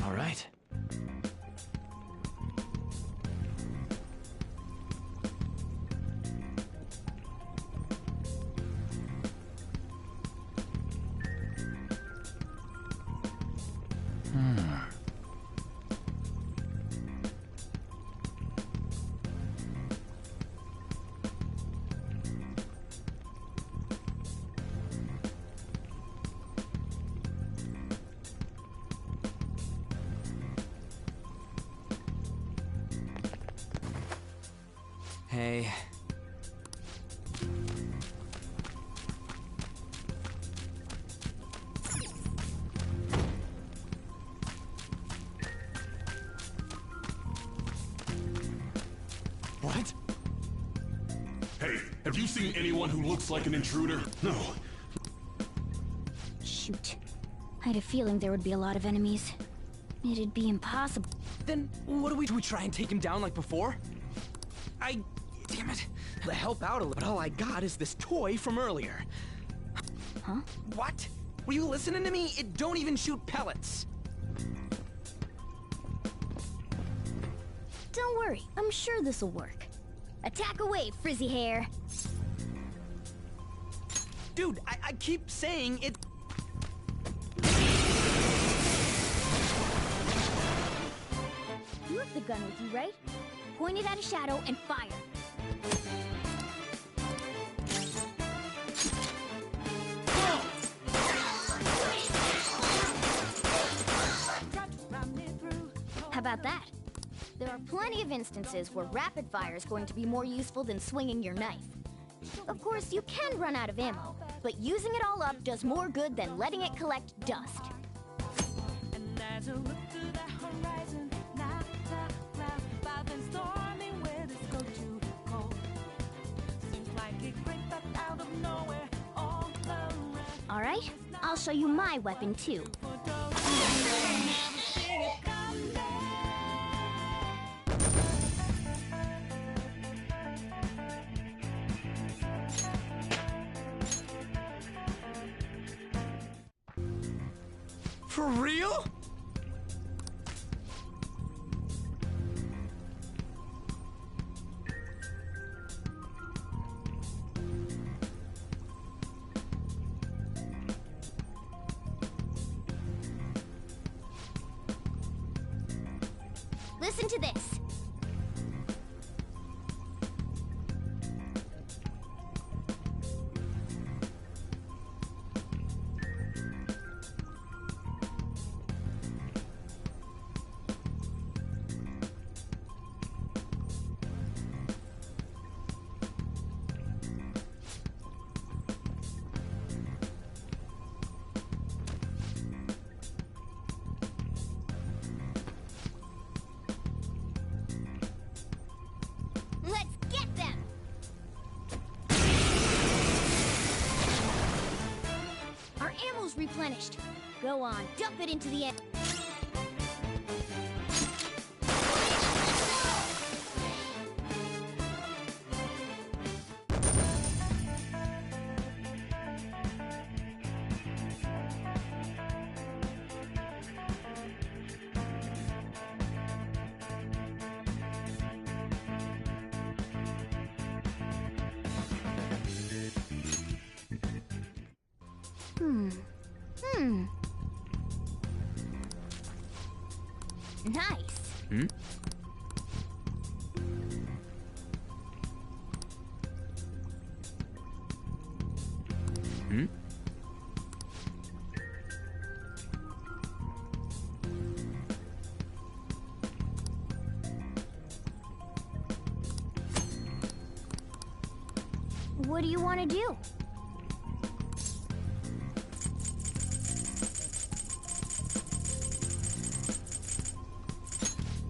All right. Hey. What? Hey, have you seen anyone who looks like an intruder? No. Shoot. I had a feeling there would be a lot of enemies. It'd be impossible. Then what do we try and take him down like before? Damn it. To help out a little, but all I got is this toy from earlier. Huh? What? Were you listening to me? It don't even shoot pellets. Don't worry, I'm sure this'll work. Attack away, frizzy hair! Dude, I keep saying it... You have the gun with you, right? Point it at a shadow and fire. How about that? There are plenty of instances where rapid fire is going to be more useful than swinging your knife. Of course, you can run out of ammo, but using it all up does more good than letting it collect dust. And as I look to the horizon, now clouds have been storming where this go too cold. Seems like it crept up out of nowhere all around. All right, I'll show you my weapon too. For real? Listen to this. Let's get them! Our ammo's replenished. Go on, dump it into the end. Nice. Hmm? Hmm? What do you want to do?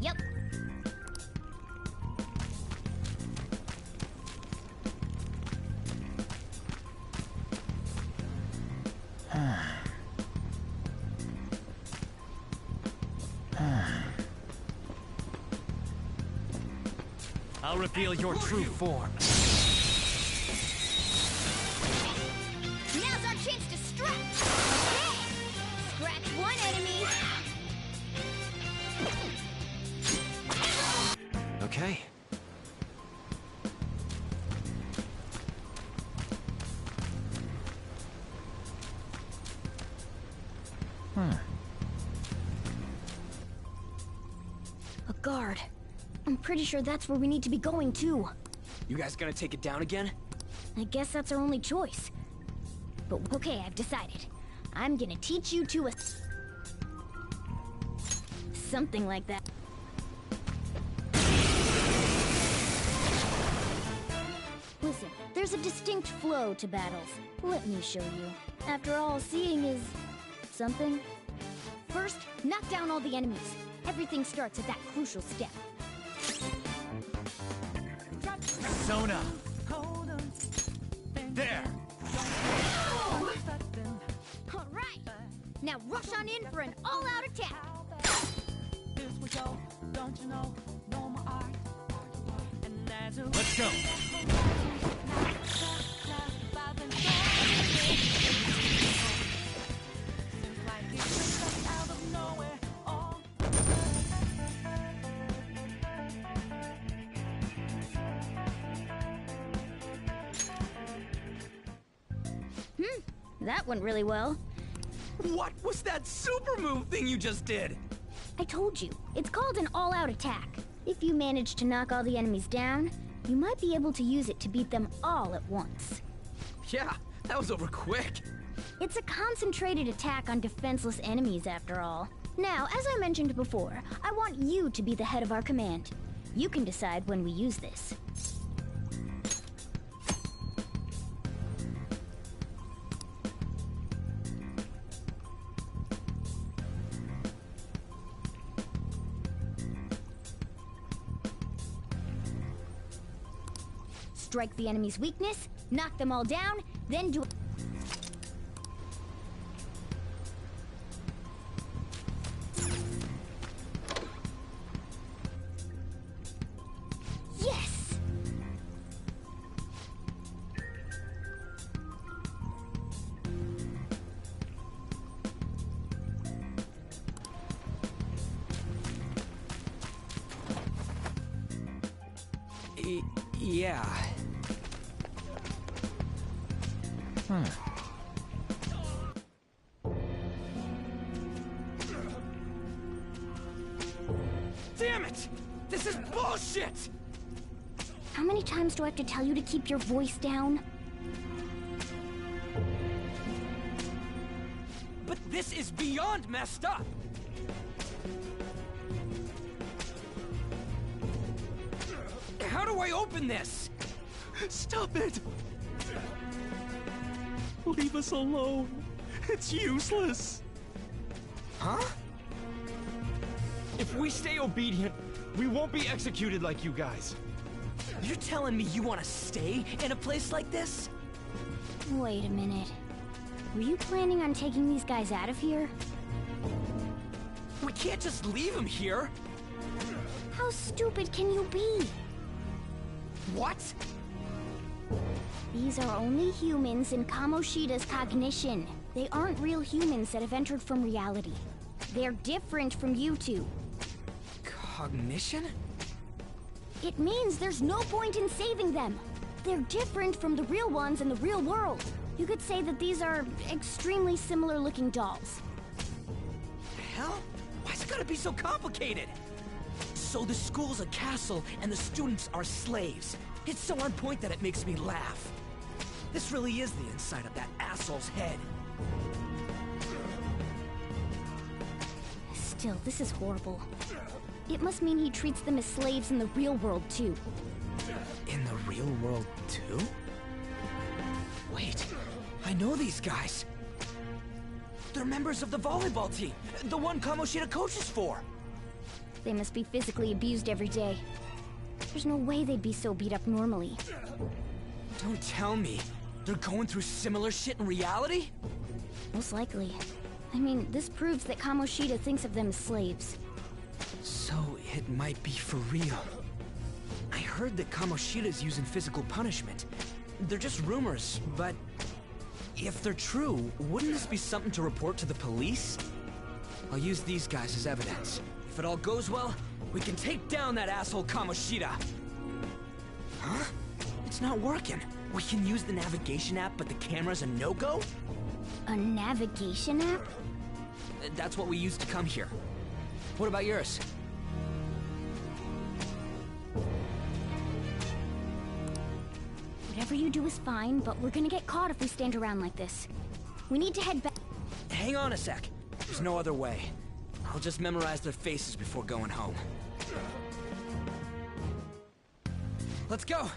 Yep. I'll reveal your true form. Now's our chance to strike! Okay. Scratch one enemy. A guard. I'm pretty sure that's where we need to be going, too. You guys gonna take it down again? I guess that's our only choice. But okay, I've decided. I'm gonna teach you to something like that. Listen, there's a distinct flow to battles. Let me show you. After all, seeing is something. First, knock down all the enemies. Everything starts at that crucial step. Persona! There! All right! Now rush on in for an all-out attack! Let's go! That went really well. What was that super move thing you just did? I told you, it's called an all-out attack. If you manage to knock all the enemies down, you might be able to use it to beat them all at once. Yeah, that was over quick. It's a concentrated attack on defenseless enemies, after all. Now, as I mentioned before, I want you to be the head of our command. You can decide when we use this. Strike the enemy's weakness, knock them all down, then do... Yes! Yeah. Damn it! This is bullshit! How many times do I have to tell you to keep your voice down? But this is beyond messed up! How do I open this? Stop it! Leave us alone. It's useless. Huh? If we stay obedient, we won't be executed like you guys. You're telling me you want to stay in a place like this? Wait a minute. Were you planning on taking these guys out of here? We can't just leave them here! How stupid can you be? What? These are only humans in Kamoshida's cognition. They aren't real humans that have entered from reality. They're different from you two. Cognition? It means there's no point in saving them. They're different from the real ones in the real world. You could say that these are extremely similar looking dolls. Hell? Why's it gotta be so complicated? So the school's a castle and the students are slaves. It's so on point that it makes me laugh. This really is the inside of that asshole's head. Still, this is horrible. It must mean he treats them as slaves in the real world, too. In the real world, too? Wait, I know these guys. They're members of the volleyball team, the one Kamoshida coaches for. They must be physically abused every day. There's no way they'd be so beat up normally. Don't tell me. They're going through similar shit in reality? Most likely. I mean, this proves that Kamoshida thinks of them as slaves. So it might be for real. I heard that Kamoshida's using physical punishment. They're just rumors, but if they're true, wouldn't this be something to report to the police? I'll use these guys as evidence. If it all goes well, we can take down that asshole Kamoshida. Huh? It's not working. We can use the navigation app, but the camera's a no-go? A navigation app? That's what we used to come here. What about yours? Whatever you do is fine, but we're gonna get caught if we stand around like this. We need to head back. Hang on a sec. There's no other way. I'll just memorize their faces before going home. Let's go!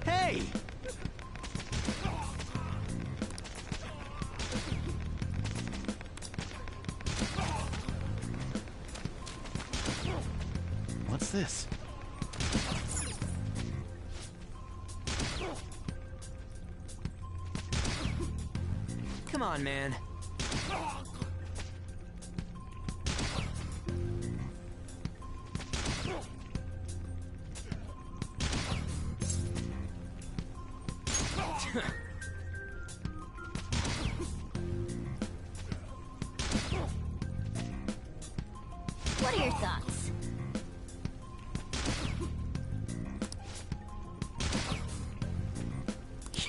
Hey! What's this? Come on, man. What are your thoughts?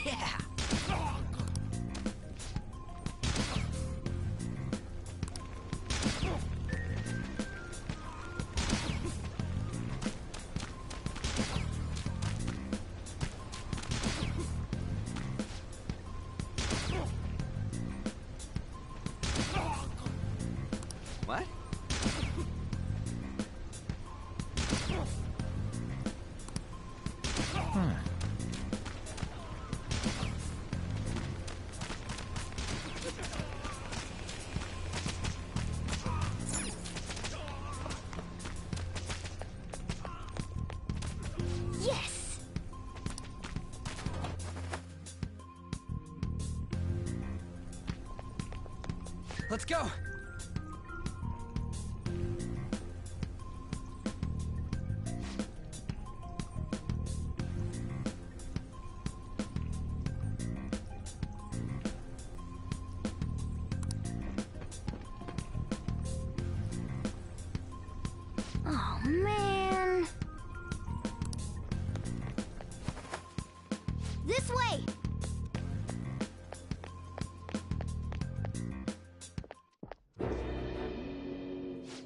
Yeah! What? Yes! Let's go! Oh, man. This way!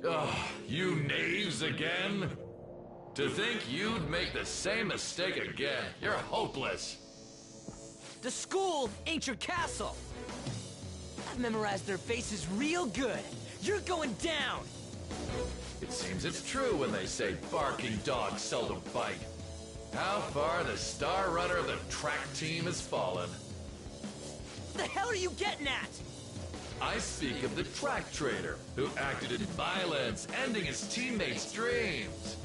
Ugh, you knaves again? To think you'd make the same mistake again. You're hopeless. The school ain't your castle! I've memorized their faces real good. You're going down! It seems it's true when they say barking dogs seldom bite. How far the star runner of the track team has fallen. What the hell are you getting at? I speak of the track trader, who acted in violence, ending his teammates' dreams.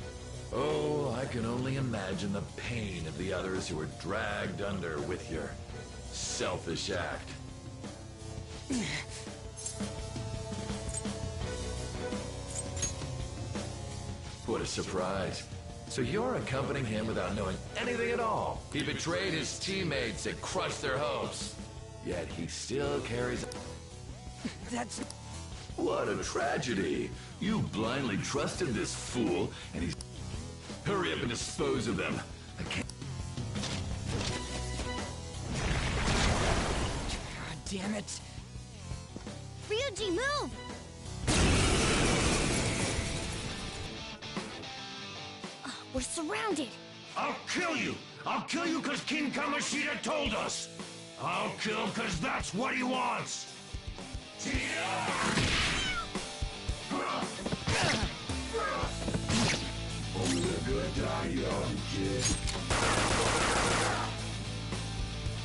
Oh, I can only imagine the pain of the others who were dragged under with your selfish act. What a surprise. So you're accompanying him without knowing anything at all. He betrayed his teammates and crushed their hopes. Yet he still carries... That's... What a tragedy. You blindly trusted this fool, and he's... Hurry up and dispose of them. I can't... God damn it. Ryuji, move! We're surrounded. I'll kill you! I'll kill you because King Kamoshida told us! I'll kill because that's what he wants! Only a good die young, kid.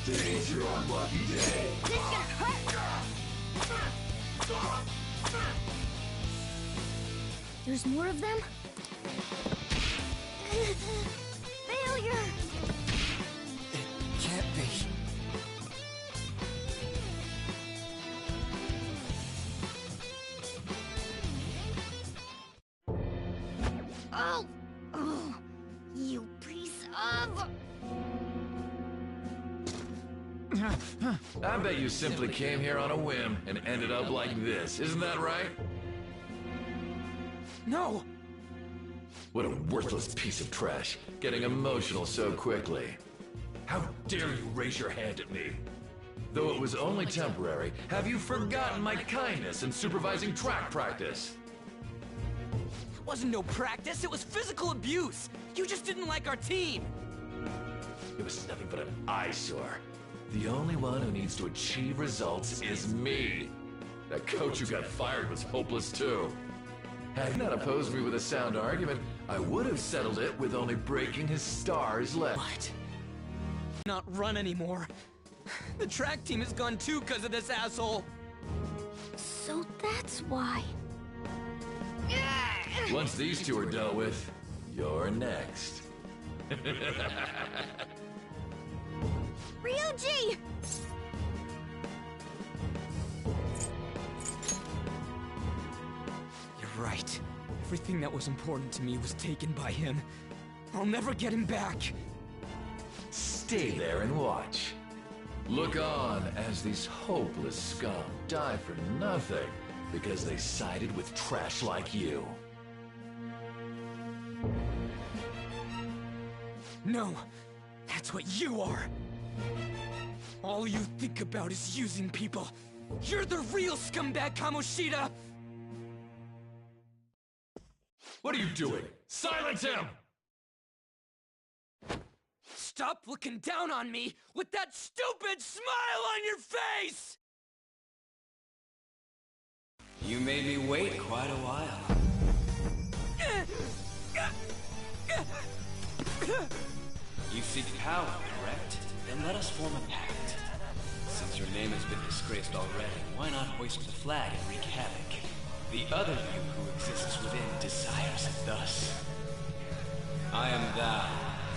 Today's your unlucky day. This is gonna hurt! There's more of them? Failure! It can't be. Oh! Oh! You piece of... I bet you simply came here on a whim and ended up like this, isn't that right? No! What a worthless piece of trash, getting emotional so quickly. How dare you raise your hand at me? Though it was only temporary, have you forgotten my kindness in supervising track practice? It wasn't no practice, it was physical abuse! You just didn't like our team! It was nothing but an eyesore. The only one who needs to achieve results is me. That coach who got fired was hopeless too. Had he not opposed me with a sound argument, I would have settled it with only breaking his star's leg. What? Not run anymore. The track team has gone too because of this asshole. So that's why. Once these two are dealt with, you're next. Ryuji! You're right. Everything that was important to me was taken by him. I'll never get him back. Stay there and watch. Look on as these hopeless scum die for nothing because they sided with trash like you. No, that's what you are. All you think about is using people. You're the real scumbag, Kamoshida! What are you doing? Silence him! Stop looking down on me with that stupid smile on your face! You made me wait quite a while. You seek power, correct? Then let us form a pact. Since your name has been disgraced already, why not hoist the flag and wreak havoc? The other you who exists within desires it thus. I am thou,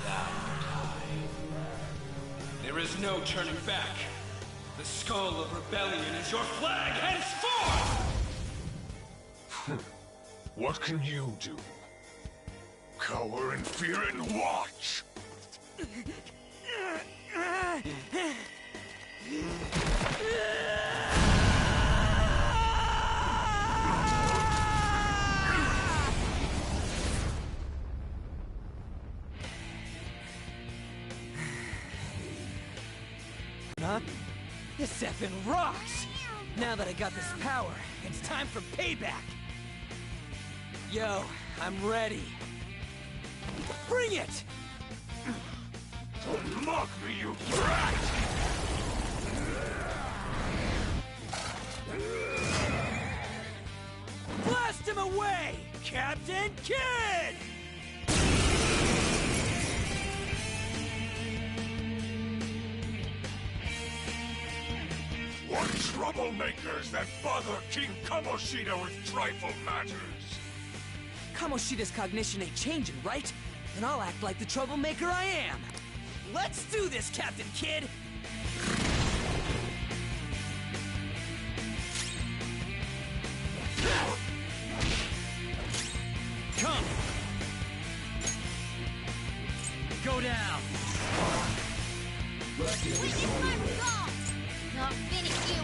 thou art I. There is no turning back. The skull of rebellion is your flag henceforth! What can you do? Cower in fear and watch! Huh? This effing rocks! Now that I got this power, it's time for payback! Yo, I'm ready. Bring it! Don't mock me, you brat! Blast him away, Captain Kidd! What troublemakers that bother King Kamoshida with trifle matters? Kamoshida's cognition ain't changing, right? Then I'll act like the troublemaker I am. Let's do this, Captain Kidd! Come! Go down! Witness my resolve! Not finish you!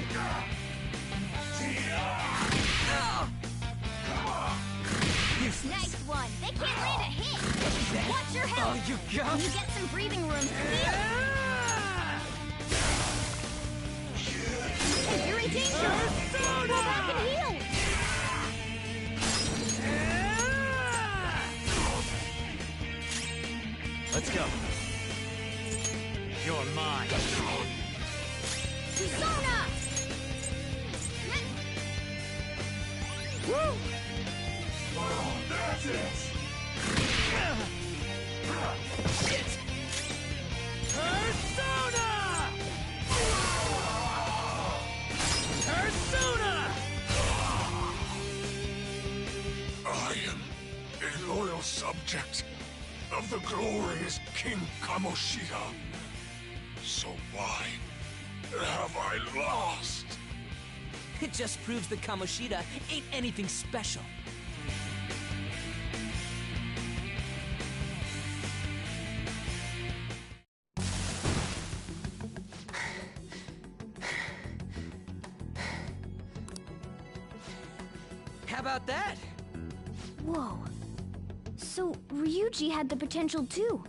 Nice one! They can't land a hit! Watch your health! Oh, you got? You get some breathing room to heal! If you're in danger, go back and heal! Let's go. You're mine. Persona! Woo! That's it! Shit! Persona! Persona! I am a loyal subject. of the glorious King Kamoshida. So why have I lost? It just proves that Kamoshida ain't anything special. How about that? Whoa. So, Ryuji had the potential too.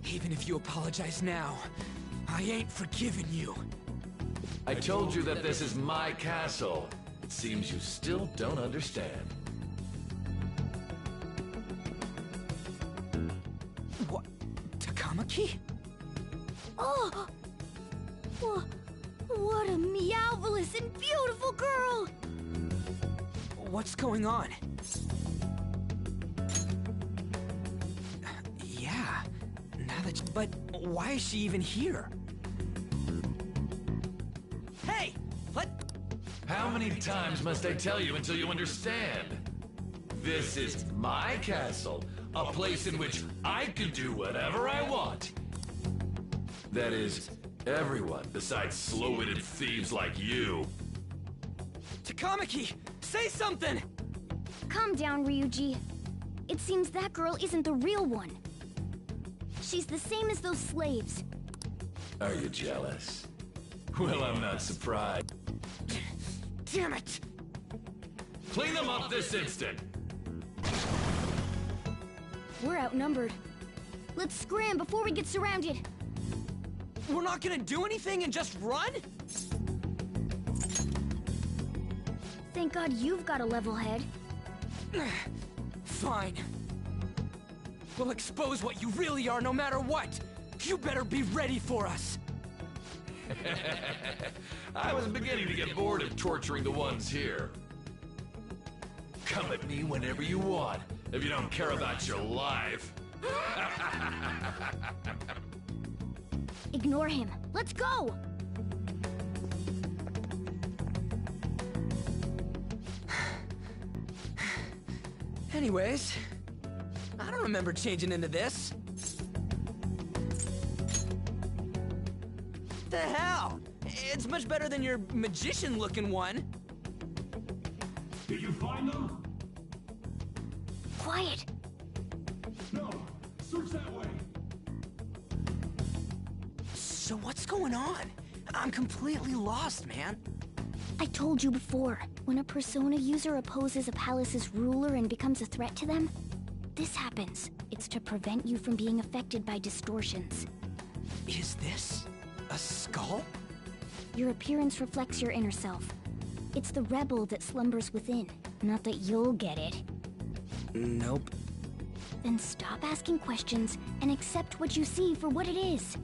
Even if you apologize now, I ain't forgiving you. I told you that this is my castle. It seems you still don't understand. What? Takamaki? Oh! What a meowvelous and beautiful girl! What's going on? Yeah, now that but why is she even here? Hey! What? How many times must I tell you until you understand? This is my castle, a place in which I can do whatever I want. That is, everyone besides slow-witted thieves like you. Takamaki, say something! Calm down, Ryuji. It seems that girl isn't the real one. She's the same as those slaves. Are you jealous? Well, I'm not surprised. Damn it! Clean them up this instant! We're outnumbered. Let's scram before we get surrounded. We're not gonna do anything and just run? Thank God you've got a level head. Fine. We'll expose what you really are no matter what. You better be ready for us. I was beginning to get bored of torturing the ones here. Come at me whenever you want, if you don't care about your life. Ignore him. Let's go! Anyways, I don't remember changing into this. The hell? It's much better than your magician-looking one. Did you find them? Quiet. No. Search that way. So what's going on? I'm completely lost, man. I told you before, when a Persona user opposes a palace's ruler and becomes a threat to them, this happens. It's to prevent you from being affected by distortions. Is this a skull? Your appearance reflects your inner self. It's the rebel that slumbers within, not that you'll get it. Nope. Then stop asking questions and accept what you see for what it is.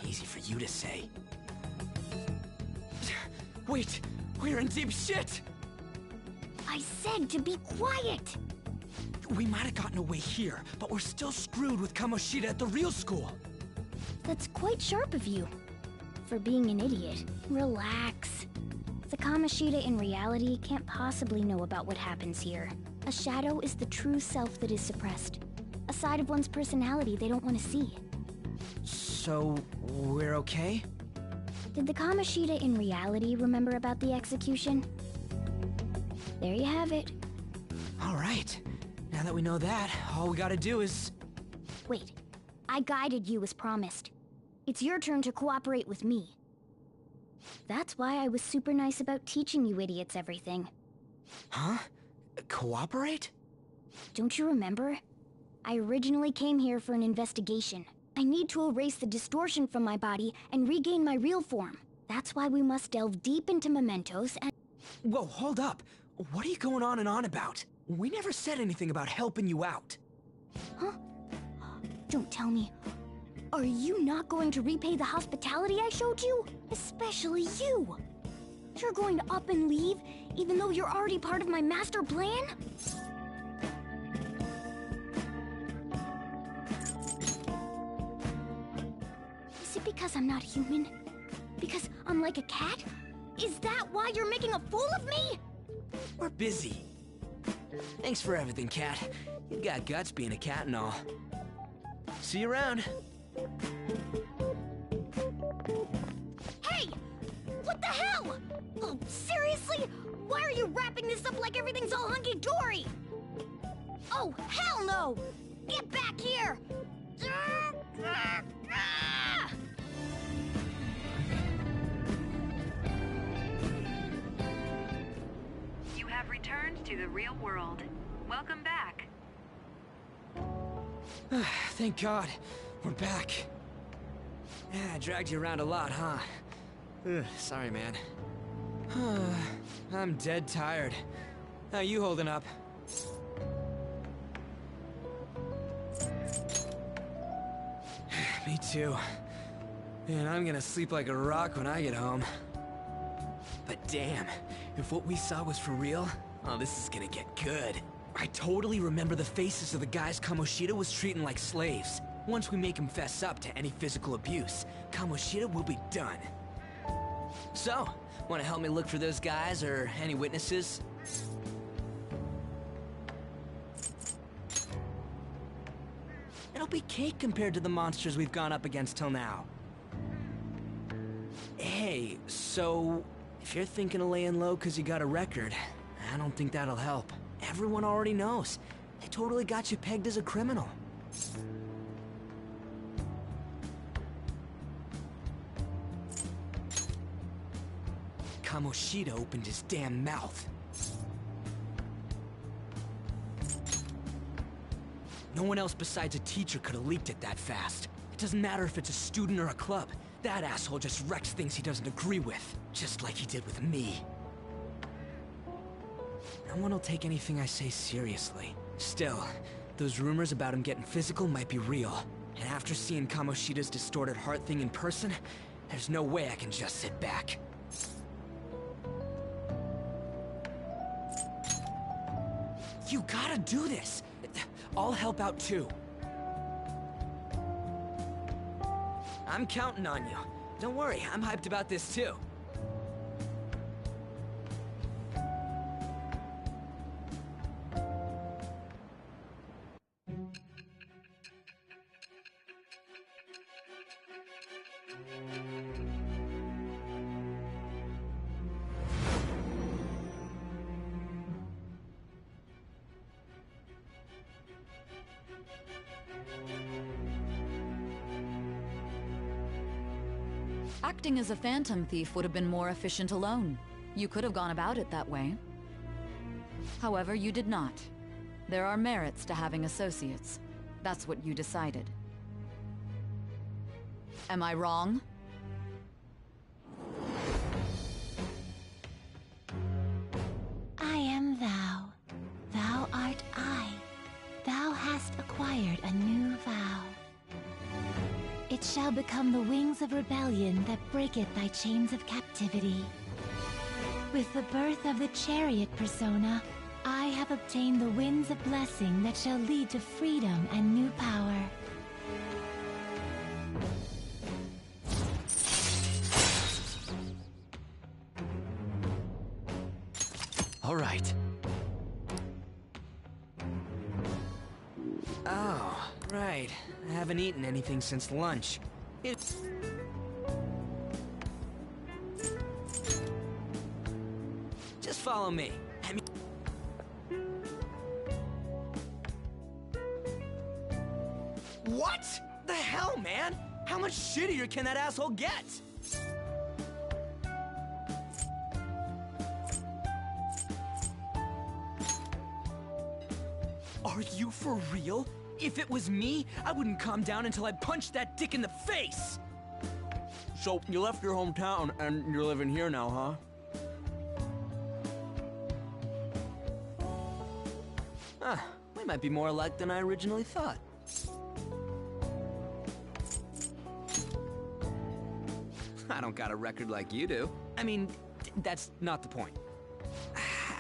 Easy for you to say. Wait, we're in deep shit! I said to be quiet! We might have gotten away here, but we're still screwed with Kamoshida at the real school. That's quite sharp of you. For being an idiot, relax. The Kamoshida in reality can't possibly know about what happens here. A shadow is the true self that is suppressed. A side of one's personality they don't want to see. So, we're okay? Did the Kamoshida in reality remember about the execution? There you have it. All right. Now that we know that, all we gotta do is... Wait, I guided you as promised. It's your turn to cooperate with me. That's why I was super nice about teaching you idiots everything. Huh? Cooperate? Don't you remember? I originally came here for an investigation. I need to erase the distortion from my body and regain my real form. That's why we must delve deep into mementos and... Whoa, hold up. What are you going on and on about? We never said anything about helping you out. Huh? Don't tell me. Are you not going to repay the hospitality I showed you? Especially you! You're going to up and leave, even though you're already part of my master plan? Is it because I'm not human? Because I'm like a cat? Is that why you're making a fool of me? We're busy. Thanks for everything, Cat. You've got guts being a cat and all. See you around. Hey! What the hell? Oh, seriously? Why are you wrapping this up like everything's all hunky-dory? Oh, hell no! Get back here! You have returned to the real world. Welcome back. Thank God. We're back. Yeah, I dragged you around a lot, huh? Sorry, man. I'm dead tired. How you holding up? Me too. And I'm gonna sleep like a rock when I get home. But damn, if what we saw was for real, oh, this is gonna get good. I totally remember the faces of the guys Kamoshida was treating like slaves. Once we make him fess up to any physical abuse, Kamoshida will be done. So, wanna help me look for those guys or any witnesses? It'll be cake compared to the monsters we've gone up against till now. Hey, so if you're thinking of laying low because you got a record, I don't think that'll help. Everyone already knows. They totally got you pegged as a criminal. Kamoshida opened his damn mouth. No one else besides a teacher could have leaked it that fast. It doesn't matter if it's a student or a club. That asshole just wrecks things he doesn't agree with, just like he did with me. No one will take anything I say seriously. Still, those rumors about him getting physical might be real. And after seeing Kamoshida's distorted heart thing in person, there's no way I can just sit back. You gotta do this! I'll help out too. I'm counting on you. Don't worry, I'm hyped about this too. Acting as a phantom thief would have been more efficient alone. You could have gone about it that way. However, you did not. There are merits to having associates. That's what you decided. Am I wrong? I am thou. Thou art I. Thou hast acquired a new vow. It shall become the wings of rebellion that breaketh thy chains of captivity. With the birth of the chariot persona, I have obtained the winds of blessing that shall lead to freedom and new power. All right. Oh, right. I haven't eaten anything since lunch. It's... Just follow me. I mean... What? The hell, man? How much shittier can that asshole get? Are you for real? If it was me, I wouldn't calm down until I punched that dick in the face! So, you left your hometown and you're living here now, huh? Huh, we might be more alike than I originally thought. I don't got a record like you do. I mean, that's not the point.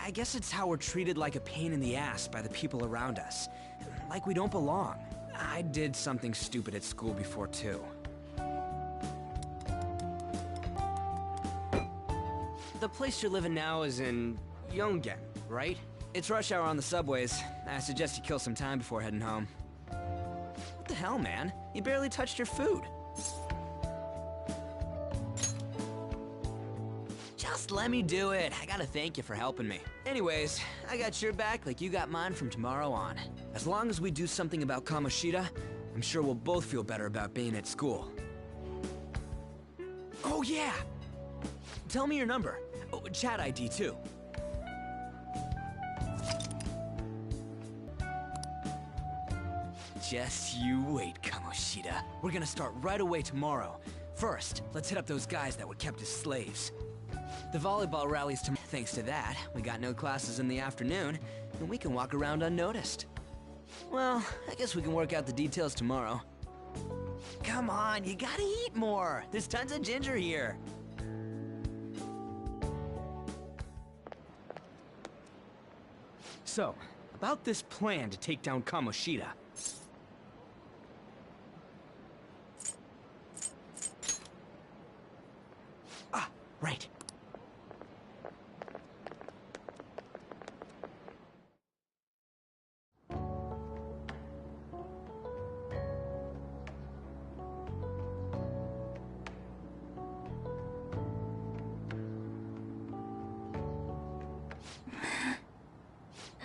I guess it's how we're treated like a pain in the ass by the people around us. Like we don't belong. I did something stupid at school before, too. The place you're living now is in Yongen, right? It's rush hour on the subways. I suggest you kill some time before heading home. What the hell, man? You barely touched your food. Just let me do it. I gotta thank you for helping me. Anyways, I got your back like you got mine from tomorrow on. As long as we do something about Kamoshida, I'm sure we'll both feel better about being at school. Oh yeah! Tell me your number. Oh, chat ID too. Just you wait, Kamoshida. We're gonna start right away tomorrow. First, let's hit up those guys that were kept as slaves. The volleyball rally's tomorrow. Thanks to that, we got no classes in the afternoon, and we can walk around unnoticed. Well, I guess we can work out the details tomorrow. Come on, you gotta eat more. There's tons of ginger here. So, about this plan to take down Kamoshida. Ah, right.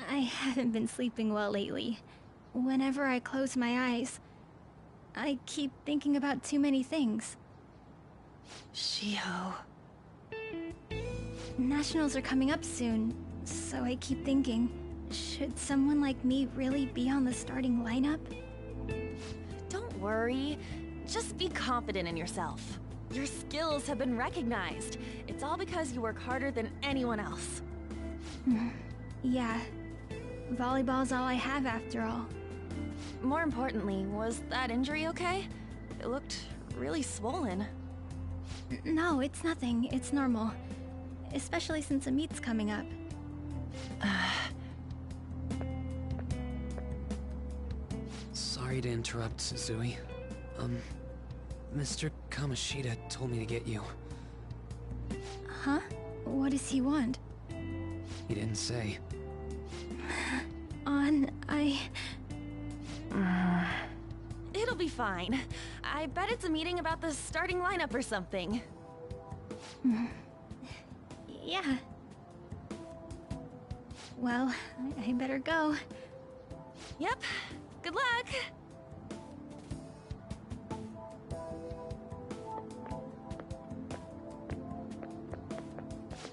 I haven't been sleeping well lately. Whenever I close my eyes, I keep thinking about too many things. Shiho. Nationals are coming up soon, so I keep thinking, should someone like me really be on the starting lineup? Don't worry. Just be confident in yourself. Your skills have been recognized. It's all because you work harder than anyone else. Yeah. Volleyball's all I have after all. More importantly, was that injury okay? It looked really swollen. No, it's nothing. It's normal. Especially since a meet's coming up. Sorry to interrupt, Suzui. Mr. Kamoshida told me to get you. Huh? What does he want? He didn't say. It'll be fine. I bet it's a meeting about the starting lineup or something. Yeah. Well, I better go. Yep. Good luck!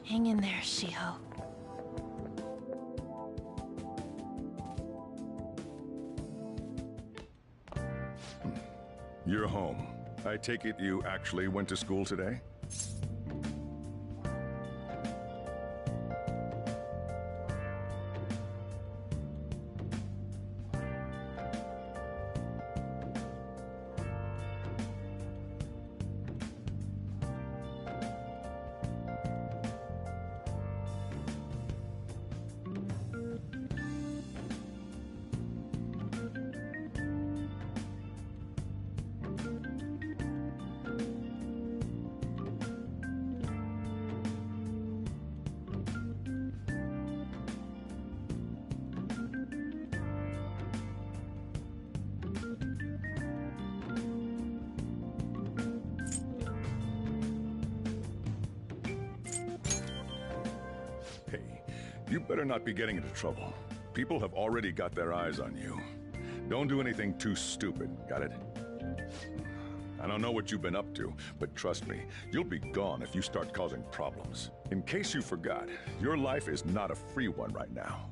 Hang in there, Shiho. You're home. I take it you actually went to school today? You better not be getting into trouble. People have already got their eyes on you. Don't do anything too stupid, got it? I don't know what you've been up to, but trust me, you'll be gone if you start causing problems. In case you forgot, your life is not a free one right now.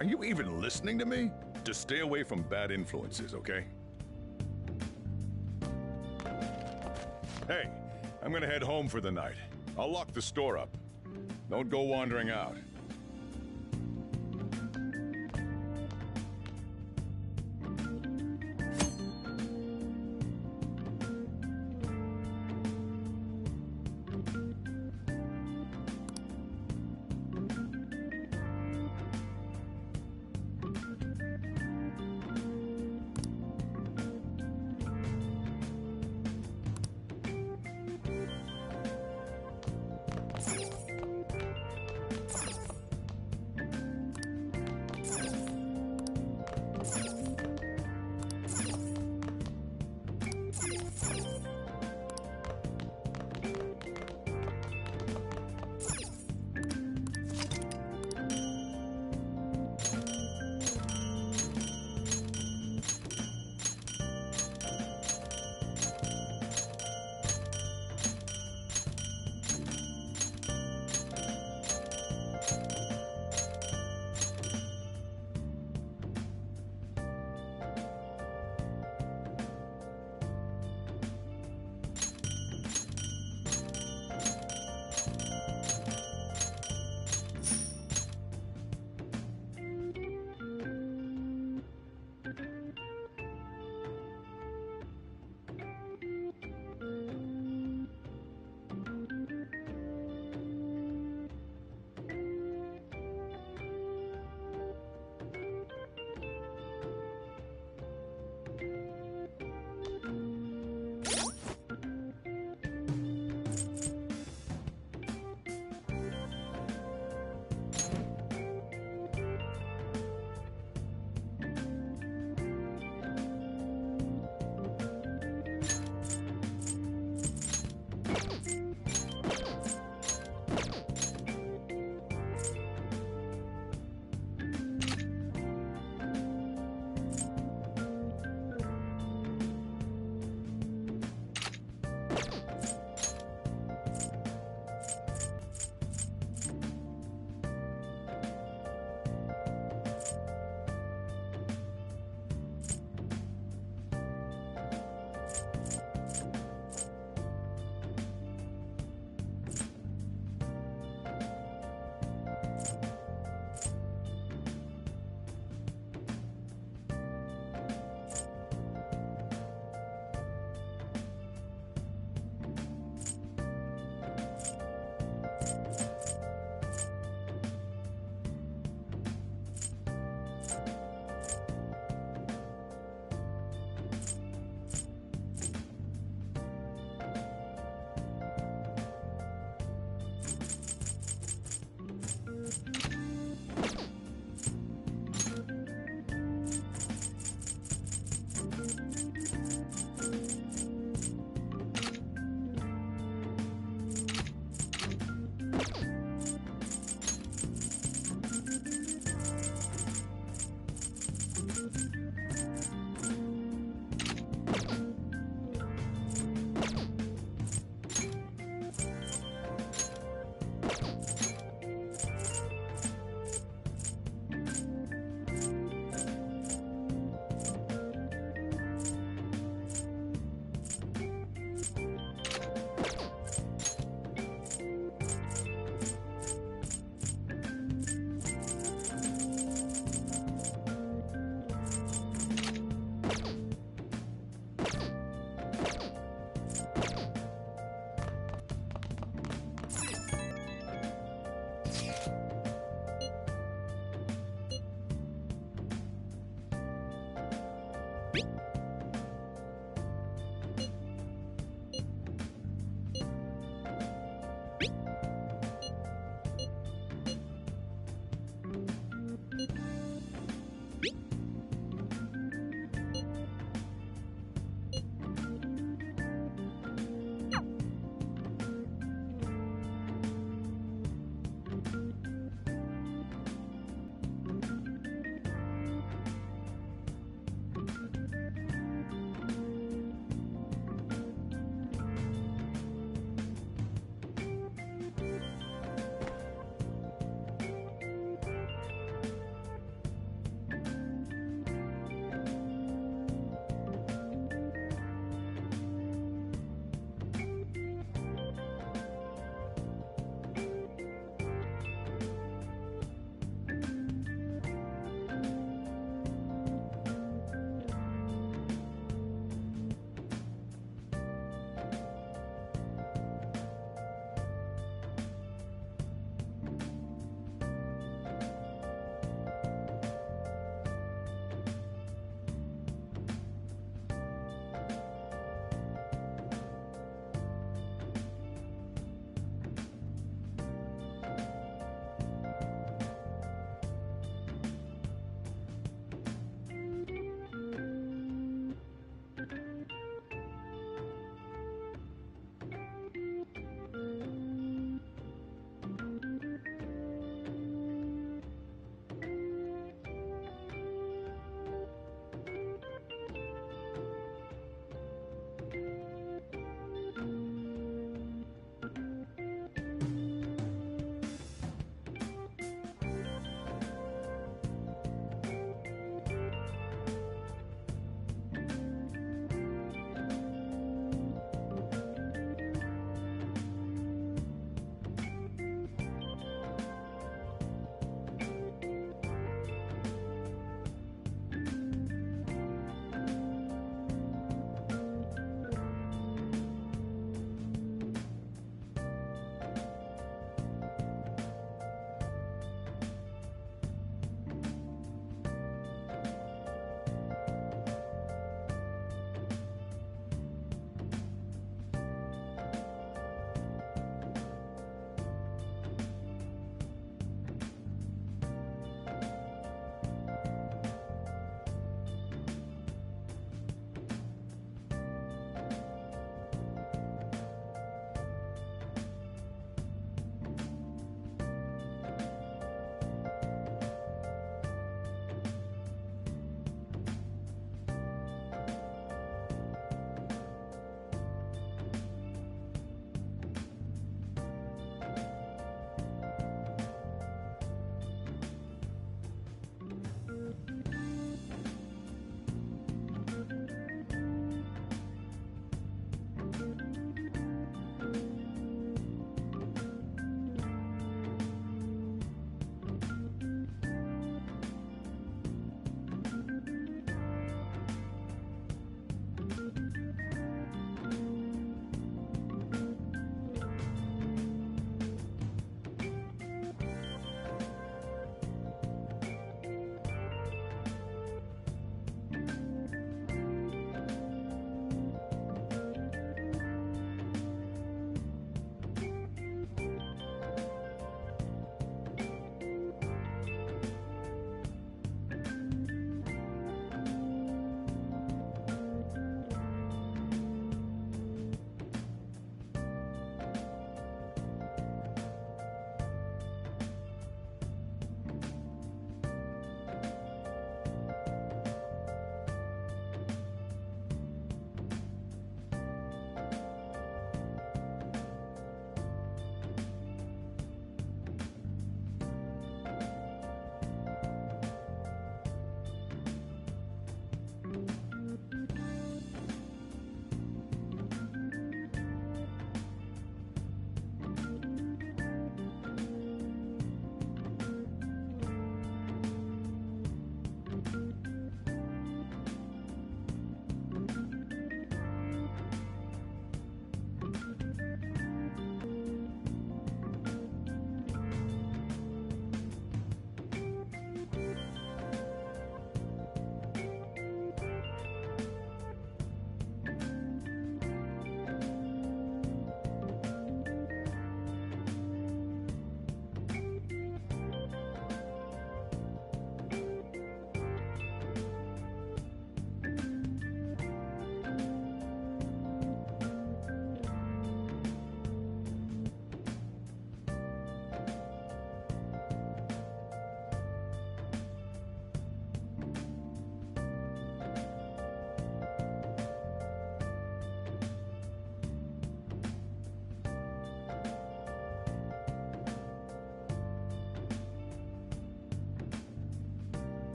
Are you even listening to me? Just stay away from bad influences, okay? Hey, I'm gonna head home for the night. I'll lock the store up. Don't go wandering out.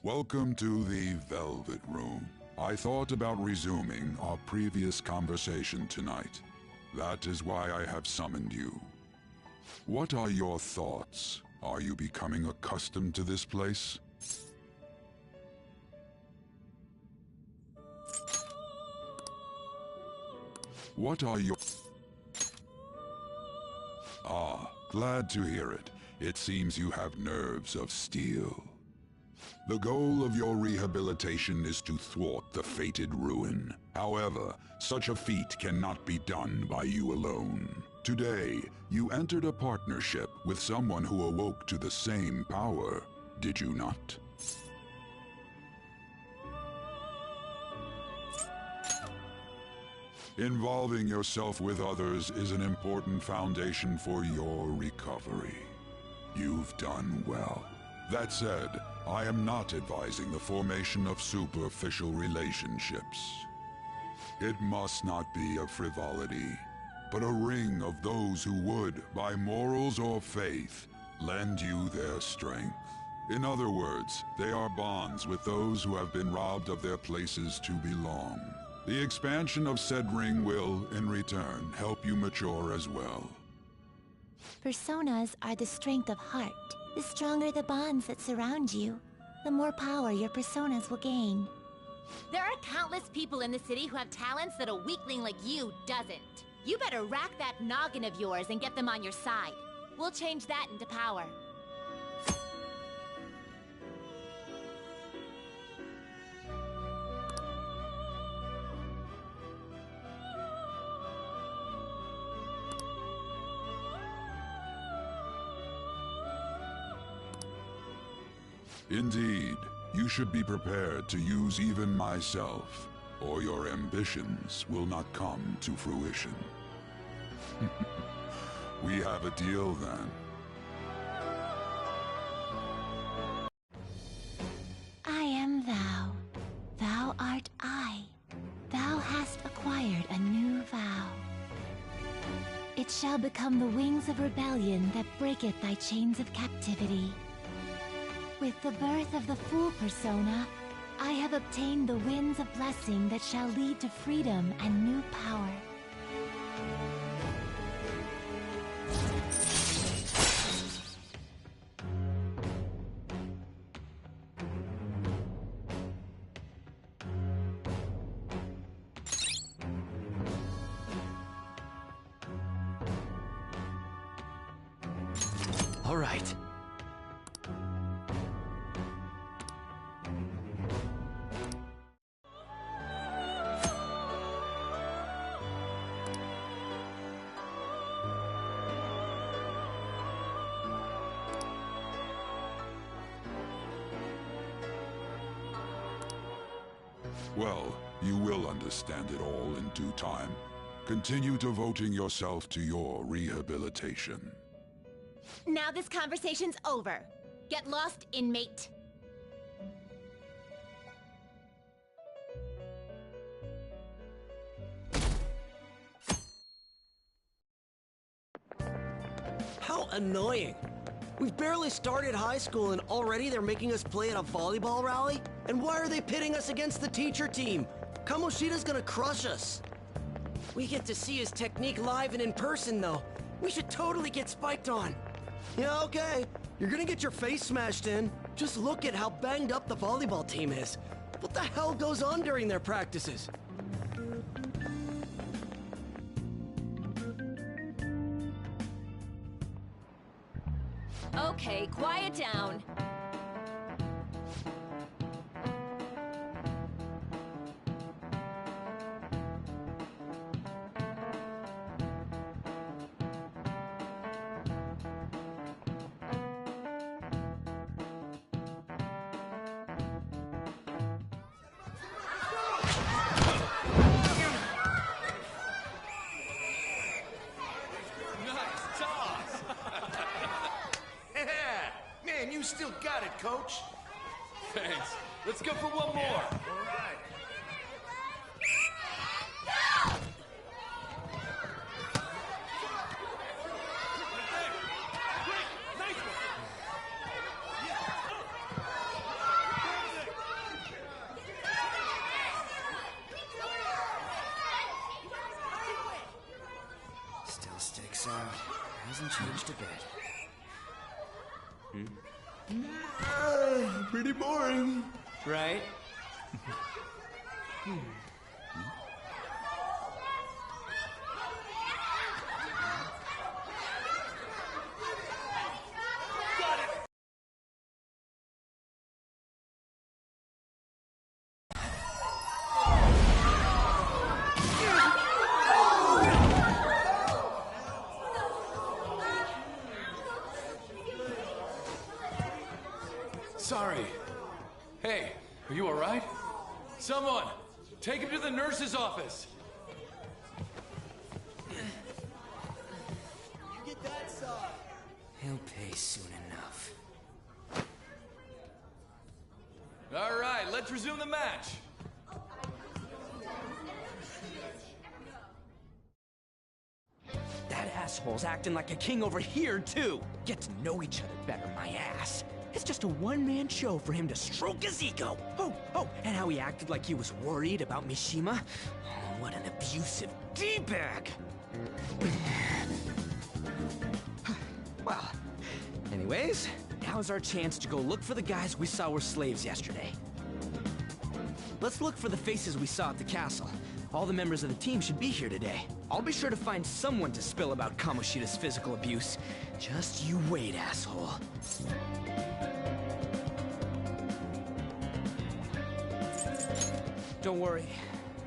Welcome to the Velvet Room. I thought about resuming our previous conversation tonight. That is why I have summoned you. What are your thoughts? Are you becoming accustomed to this place? What are your... Ah, glad to hear it. It seems you have nerves of steel. The goal of your rehabilitation is to thwart the fated ruin. However, such a feat cannot be done by you alone. Today, you entered a partnership with someone who awoke to the same power, did you not? Involving yourself with others is an important foundation for your recovery. You've done well. That said, I am not advising the formation of superficial relationships. It must not be a frivolity, but a ring of those who would, by morals or faith, lend you their strength. In other words, they are bonds with those who have been robbed of their places to belong. The expansion of said ring will, in return, help you mature as well. Personas are the strength of heart. The stronger the bonds that surround you, the more power your personas will gain. There are countless people in the city who have talents that a weakling like you doesn't. You better rack that noggin of yours and get them on your side. We'll change that into power. Indeed, you should be prepared to use even myself, or your ambitions will not come to fruition. We have a deal then. I am thou. Thou art I. Thou hast acquired a new vow. It shall become the wings of rebellion that breaketh thy chains of captivity. With the birth of the Fool persona, I have obtained the winds of blessing that shall lead to freedom and new power. All right. Well, you will understand it all in due time. Continue devoting yourself to your rehabilitation. Now this conversation's over. Get lost, inmate. How annoying. We've barely started high school and already they're making us play at a volleyball rally? And why are they pitting us against the teacher team? Kamoshida's gonna crush us. We get to see his technique live and in person, though. We should totally get spiked on. Yeah, okay. You're gonna get your face smashed in. Just look at how banged up the volleyball team is. What the hell goes on during their practices? Okay, quiet down. Man, you still got it, coach. Thanks. Let's go for one more. All right. just a bit. Pretty boring. Right? Sorry. Hey, are you alright? Someone, take him to the nurse's office. Get that saw. He'll pay soon enough. Alright, let's resume the match. That asshole's acting like a king over here, too. Get to know each other better, my ass. It's just a one-man show for him to stroke his ego. Oh, and how he acted like he was worried about Mishima. Oh, what an abusive D-bag. Well, anyways, now's our chance to go look for the guys we saw were slaves yesterday. Let's look for the faces we saw at the castle. All the members of the team should be here today. I'll be sure to find someone to spill about Kamoshida's physical abuse. Just you wait, asshole. Don't worry,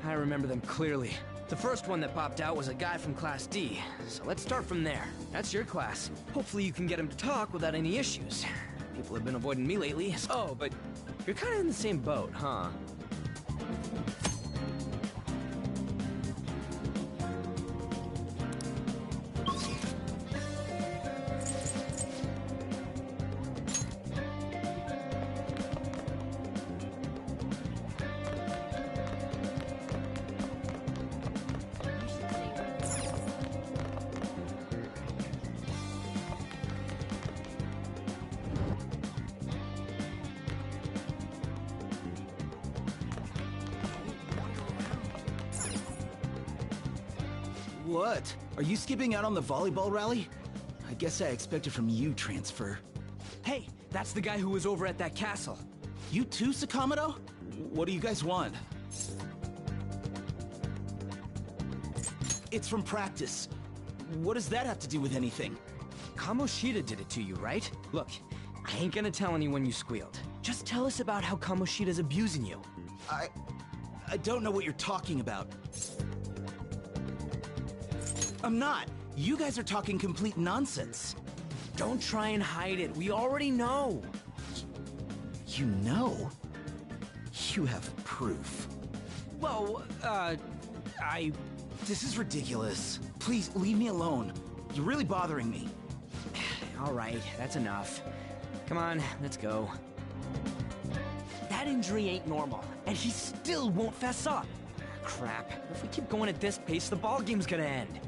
I remember them clearly. The first one that popped out was a guy from Class D, so let's start from there. That's your class. Hopefully you can get him to talk without any issues. People have been avoiding me lately. Oh, but you're kind of in the same boat, huh? What? Are you skipping out on the volleyball rally? I guess I expected from you, Transfer. Hey, that's the guy who was over at that castle. You too, Sakamoto? What do you guys want? It's from practice. What does that have to do with anything? Kamoshida did it to you, right? Look, I ain't gonna tell anyone you squealed. Just tell us about how Kamoshida's abusing you. I don't know what you're talking about. I'm not. You guys are talking complete nonsense. Don't try and hide it. We already know. You know? You have proof. Well, This is ridiculous. Please, leave me alone. You're really bothering me. All right, that's enough. Come on, let's go. That injury ain't normal, and he still won't fess up. Crap. If we keep going at this pace, the ballgame's gonna end.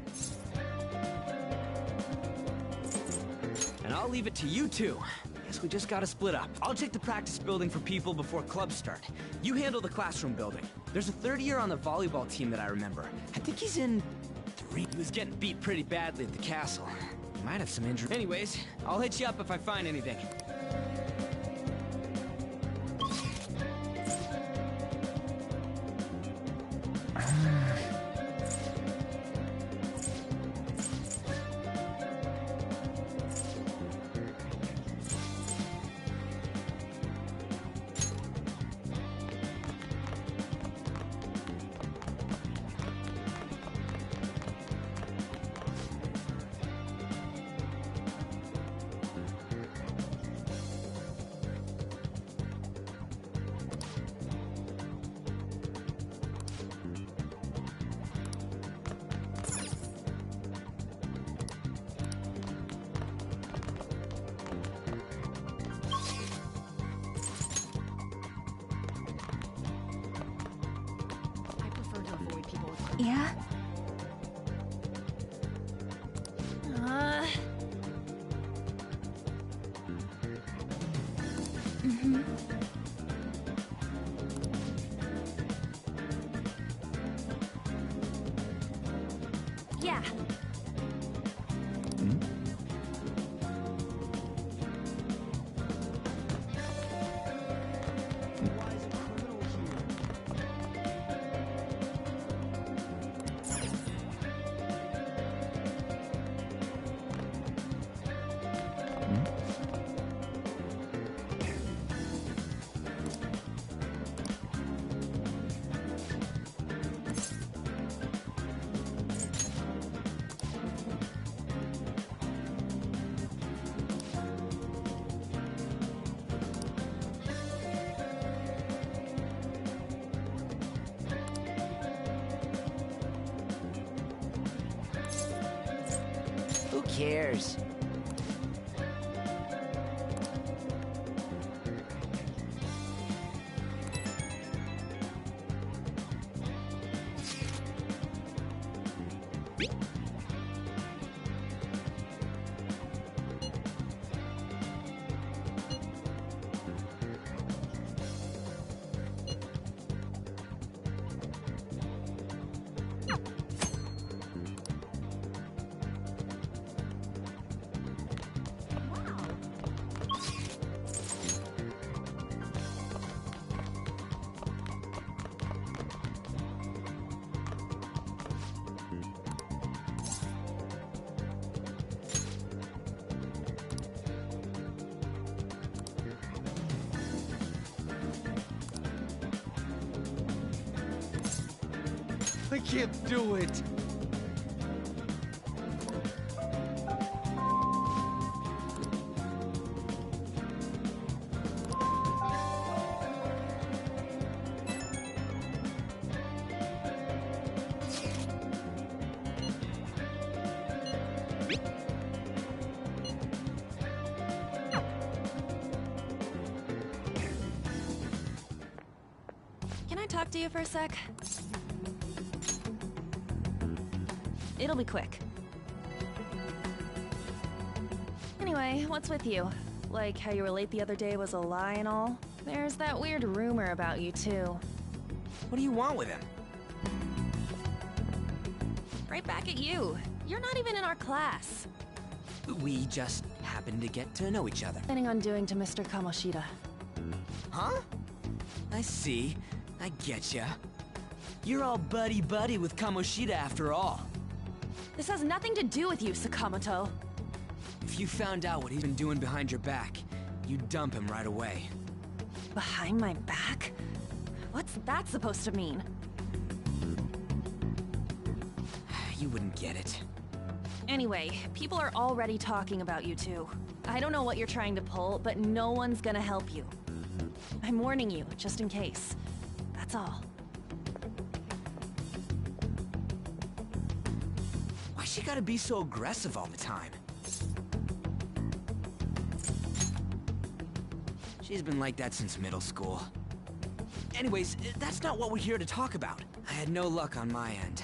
And I'll leave it to you two. Guess we just gotta split up. I'll take the practice building for people before clubs start. You handle the classroom building. There's a third year on the volleyball team that I remember. I think he's in 3. He was getting beat pretty badly at the castle. He might have some injury. Anyways, I'll hit you up if I find anything. Yeah? Yeah. cares? I can't do it. Can I talk to you for a sec? It'll be quick. Anyway, what's with you? Like how you were late the other day was a lie and all? There's that weird rumor about you too. What do you want with him? Right back at you. You're not even in our class. We just happened to get to know each other. Planning on doing to Mr. Kamoshida. Huh? I see. I getcha. You're all buddy-buddy with Kamoshida after all. This has nothing to do with you, Sakamoto. If you found out what he's been doing behind your back, you'd dump him right away. Behind my back? What's that supposed to mean? You wouldn't get it. Anyway, people are already talking about you two. I don't know what you're trying to pull, but no one's gonna help you. I'm warning you, just in case. That's all. Why she gotta be so aggressive all the time? She's been like that since middle school. Anyways, that's not what we're here to talk about. I had no luck on my end.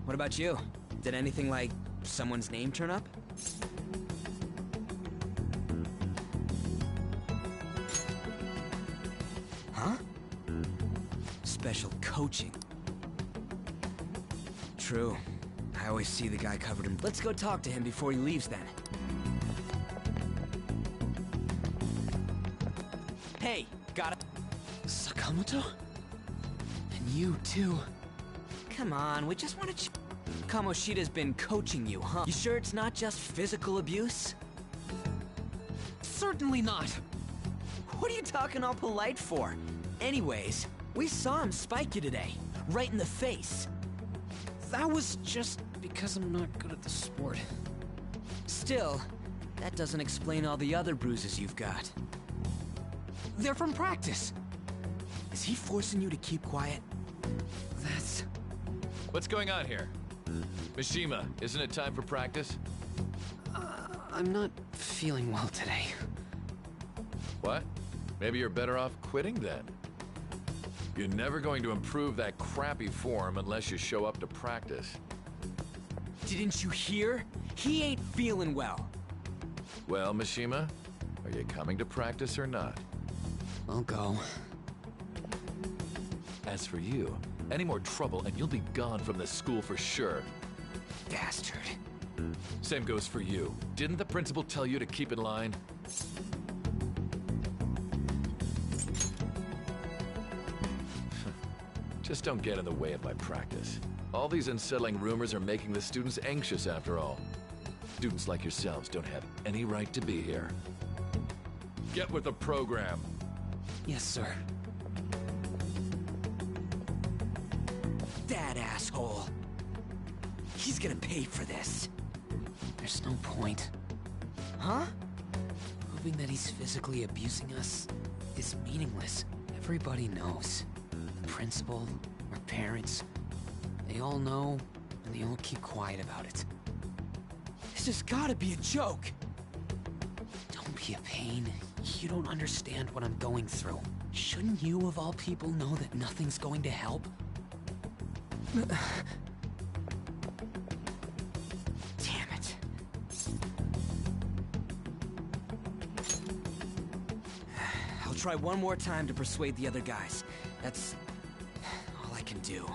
What about you? Did anything like someone's name turn up? Huh? Special coaching. True. I always see the guy covered in... Let's go talk to him before he leaves then. Hey, got it? Sakamoto? And you too. Come on, we just want to... Kamoshida's been coaching you, huh? You sure it's not just physical abuse? Certainly not. What are you talking all polite for? Anyways, we saw him spike you today. Right in the face. That was just because I'm not good at the sport. Still, that doesn't explain all the other bruises you've got. They're from practice. Is he forcing you to keep quiet? That's... What's going on here? Mishima, isn't it time for practice? I'm not feeling well today. What? Maybe you're better off quitting then. You're never going to improve that crappy form unless you show up to practice. Didn't you hear? He ain't feeling well. Well, Mishima, are you coming to practice or not? I'll go. As for you, any more trouble and you'll be gone from this school for sure. Bastard. Same goes for you. Didn't the principal tell you to keep in line? Just don't get in the way of my practice. All these unsettling rumors are making the students anxious after all. Students like yourselves don't have any right to be here. Get with the program. Yes, sir. That asshole. He's gonna pay for this. There's no point. Huh? Proving that he's physically abusing us is meaningless. Everybody knows. The principal, our parents, they all know, and they all keep quiet about it. This This has gotta be a joke. Don't be a pain. You don't understand what I'm going through. Shouldn't you, of all people, know that nothing's going to help? Damn it. I'll try one more time to persuade the other guys. That's all I can do.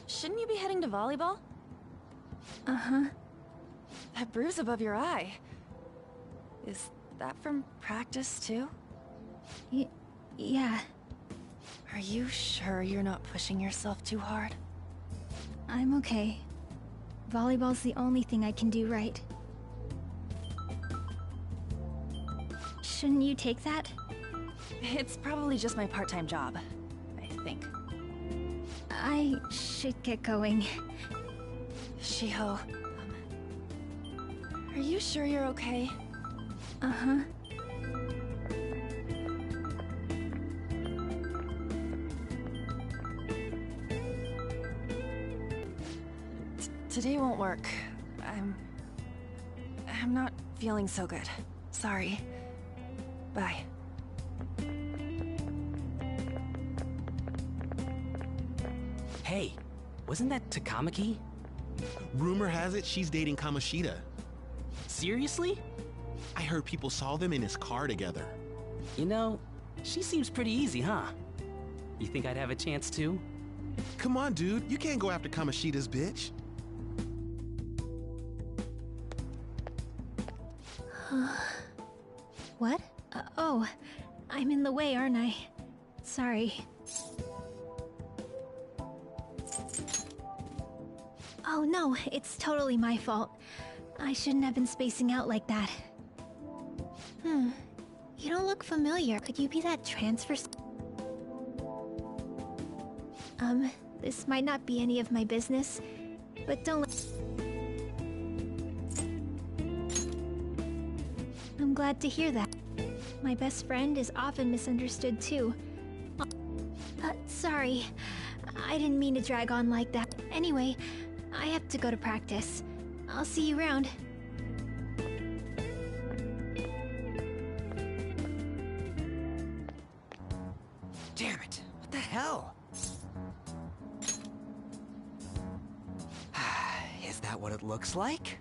Shouldn't you be heading to volleyball? Uh-huh. That bruise above your eye. Is that from practice, too? Yeah. Are you sure you're not pushing yourself too hard? I'm okay. Volleyball's the only thing I can do right. Shouldn't you take that? It's probably just my part-time job, I think. I should get going. Shiho, are you sure you're okay? Uh-huh. Today won't work. I'm not feeling so good. Sorry. Bye. Hey, wasn't that Takamaki? Rumor has it she's dating Kamoshida. Seriously? I heard people saw them in his car together. You know, she seems pretty easy, huh? You think I'd have a chance too? Come on, dude. You can't go after Kamoshida's bitch. What? Oh, I'm in the way, aren't I? Sorry. Oh no, it's totally my fault. I shouldn't have been spacing out like that. You don't look familiar. Could you be that transfer? This might not be any of my business, but don't let... I'm glad to hear that. My best friend is often misunderstood too. Sorry. I didn't mean to drag on like that. Anyway, I have to go to practice. I'll see you around. Damn it! What the hell? Is that what it looks like?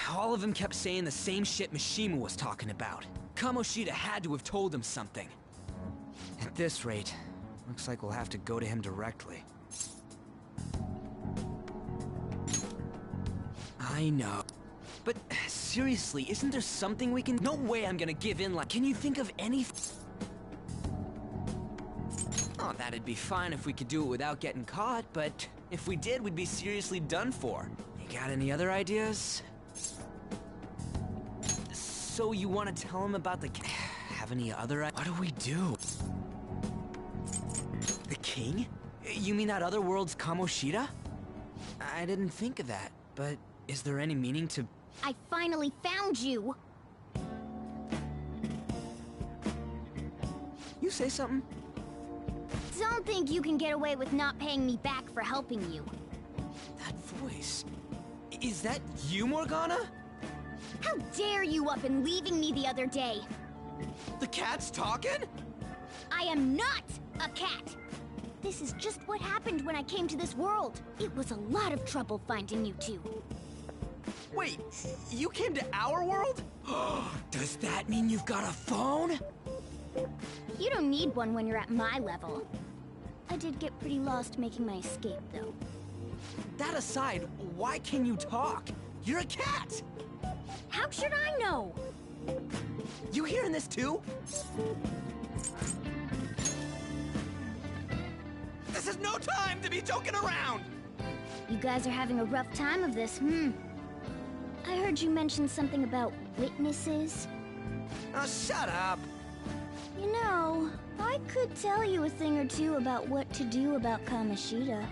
All of them kept saying the same shit Mishima was talking about. Kamoshida had to have told him something. At this rate, looks like we'll have to go to him directly. I know. But seriously, isn't there something we can— No way I'm gonna give in like— Can you think of any— Oh, that'd be fine if we could do it without getting caught, but if we did, we'd be seriously done for. You got any other ideas? So you want to tell him about the— Have any other— What do we do? The king? You mean that other world's Kamoshida? I didn't think of that, but is there any meaning to— I finally found you! You say something? Don't think you can get away with not paying me back for helping you. That voice... Is that you, Morgana? How dare you up and leaving me the other day? The cat's talking? I am not a cat! This is just what happened when I came to this world. It was a lot of trouble finding you two. Wait, you came to our world? Does that mean you've got a phone? You don't need one when you're at my level. I did get pretty lost making my escape, though. That aside, why can you talk? You're a cat! How should I know? You hearing this too? This is no time to be joking around! You guys are having a rough time of this, I heard you mention something about witnesses. Oh, shut up! You know, I could tell you a thing or two about what to do about Kamoshida.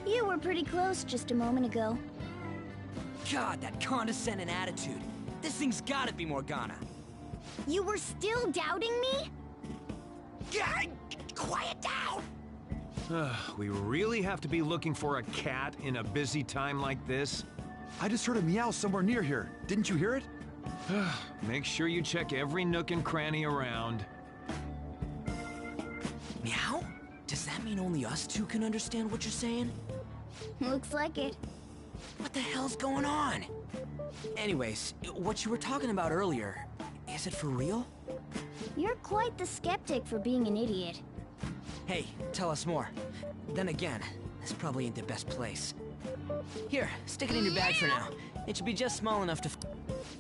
You were pretty close just a moment ago. God, that condescending attitude. This thing's gotta be Morgana. You were still doubting me? God, quiet down! We really have to be looking for a cat in a busy time like this? I just heard a meow somewhere near here. Didn't you hear it? Make sure you check every nook and cranny around. Meow? Does that mean only us two can understand what you're saying? Looks like it. What the hell's going on? Anyways, what you were talking about earlier, is it for real? You're quite the skeptic for being an idiot. Hey, tell us more. Then again, this probably ain't the best place. Here, stick it in your bag for now. It should be just small enough to—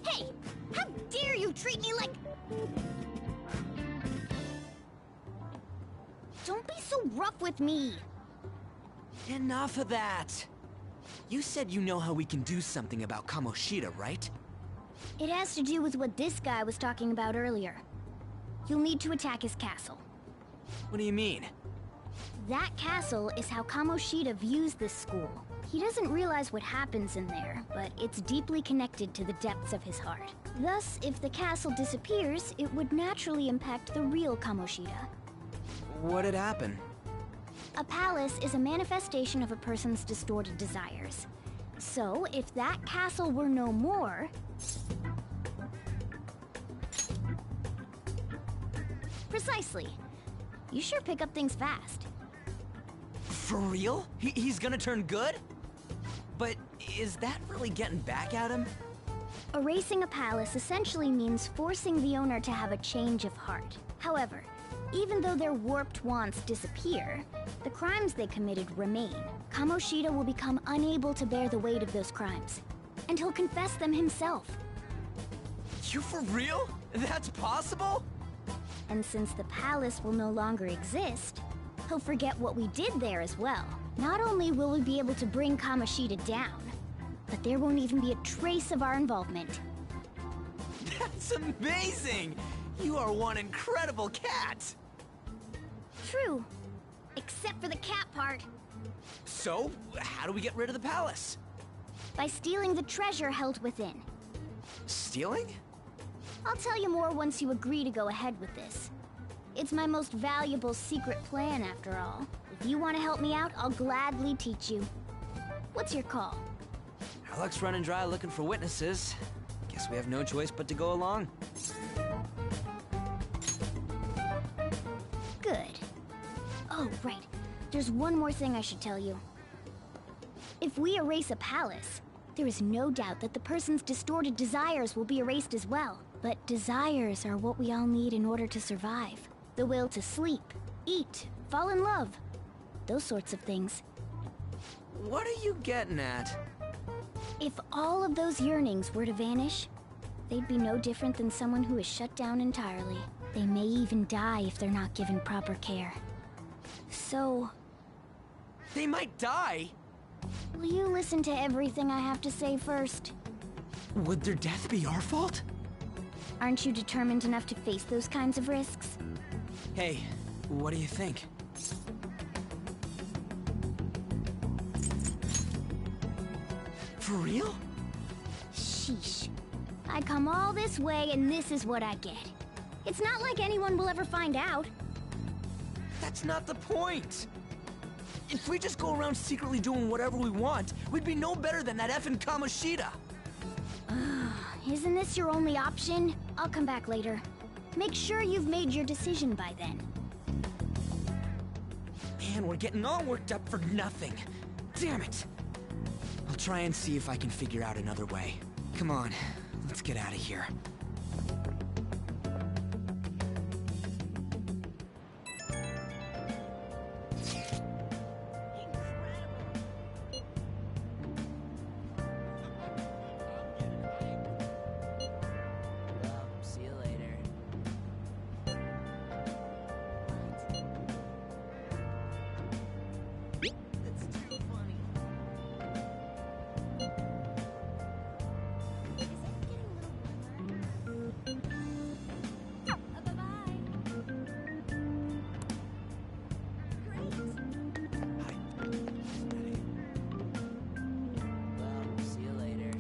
Hey! How dare you treat me like— Don't be so rough with me! Enough of that! You said you know how we can do something about Kamoshida, right? It has to do with what this guy was talking about earlier. You'll need to attack his castle. What do you mean? That castle is how Kamoshida views this school. He doesn't realize what happens in there, but it's deeply connected to the depths of his heart. Thus, if the castle disappears, it would naturally impact the real Kamoshida. What'd happen? A palace is a manifestation of a person's distorted desires. So, if that castle were no more... Precisely. You sure pick up things fast. For real? He's gonna turn good? But is that really getting back at him? Erasing a palace essentially means forcing the owner to have a change of heart. However, even though their warped wants disappear, the crimes they committed remain. Kamoshida will become unable to bear the weight of those crimes, and he'll confess them himself. You for real? That's possible? And since the palace will no longer exist, he'll forget what we did there as well. Not only will we be able to bring Kamoshida down, but there won't even be a trace of our involvement. That's amazing! You are one incredible cat! True. Except for the cat part. So, how do we get rid of the palace? By stealing the treasure held within. Stealing? I'll tell you more once you agree to go ahead with this. It's my most valuable secret plan, after all. If you want to help me out, I'll gladly teach you. What's your call? Our luck's running dry looking for witnesses. Guess we have no choice but to go along. Good. Oh, right. There's one more thing I should tell you. If we erase a palace, there is no doubt that the person's distorted desires will be erased as well. But desires are what we all need in order to survive. The will to sleep, eat, fall in love. Those sorts of things. What are you getting at? If all of those yearnings were to vanish, they'd be no different than someone who is shut down entirely. They may even die if they're not given proper care. So... They might die? Will you listen to everything I have to say first? Would their death be our fault? Aren't you determined enough to face those kinds of risks? Hey, what do you think? For real? Sheesh. I come all this way and this is what I get. It's not like anyone will ever find out. That's not the point! If we just go around secretly doing whatever we want, we'd be no better than that effing Kamoshida! Isn't this your only option? I'll come back later. Make sure you've made your decision by then. Man, we're getting all worked up for nothing. Damn it! I'll try and see if I can figure out another way. Come on, let's get out of here. See you later. See you later.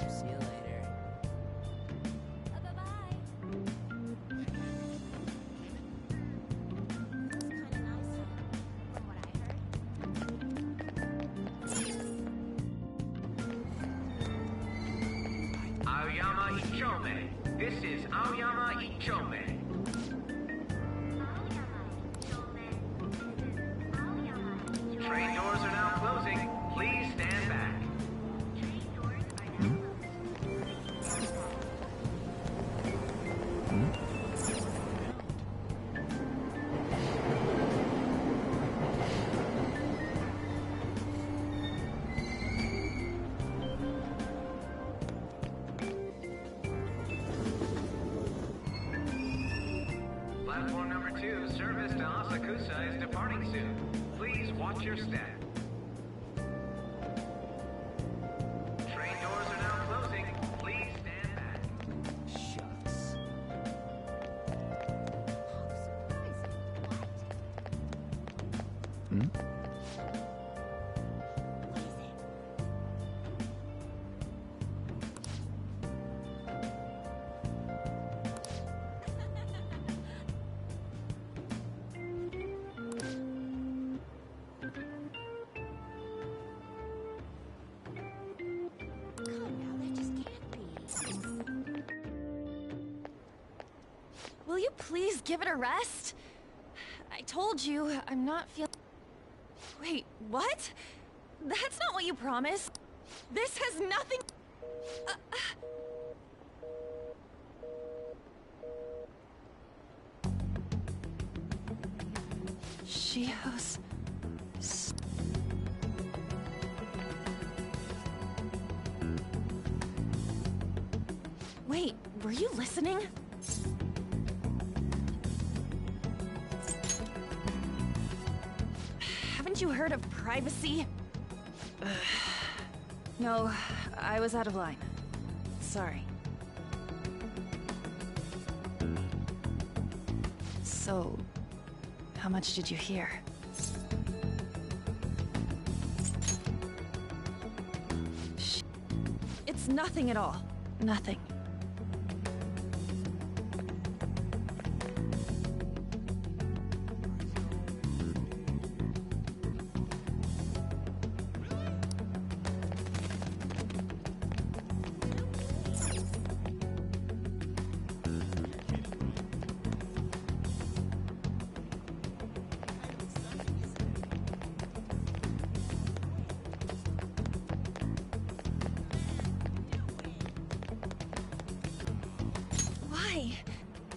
See you later. Aoyama Ichome. This is Aoyama Ichome. Train doors are now closing. Please stand back. Platform number 2, service to Asakusa is departing soon. Please watch your step. Train doors are now closing. Please stand back. Shucks. will you please give it a rest? I told you, I'm not feeling... Wait, what? That's not what you promised. This has nothing... Shiho's... Wait, were you listening? Haven't you heard of privacy? No, I was out of line. Sorry. So, how much did you hear? It's nothing at all. Nothing.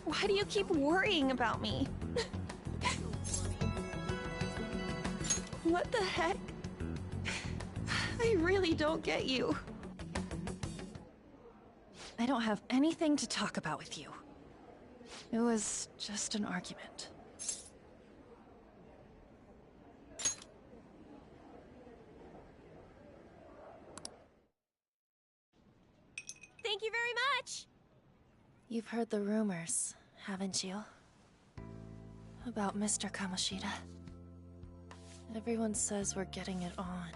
Why do you keep worrying about me? What the heck? I really don't get you. I don't have anything to talk about with you. It was just an argument. Thank you very much! You've heard the rumors, haven't you? About Mr. Kamoshida. Everyone says we're getting it on.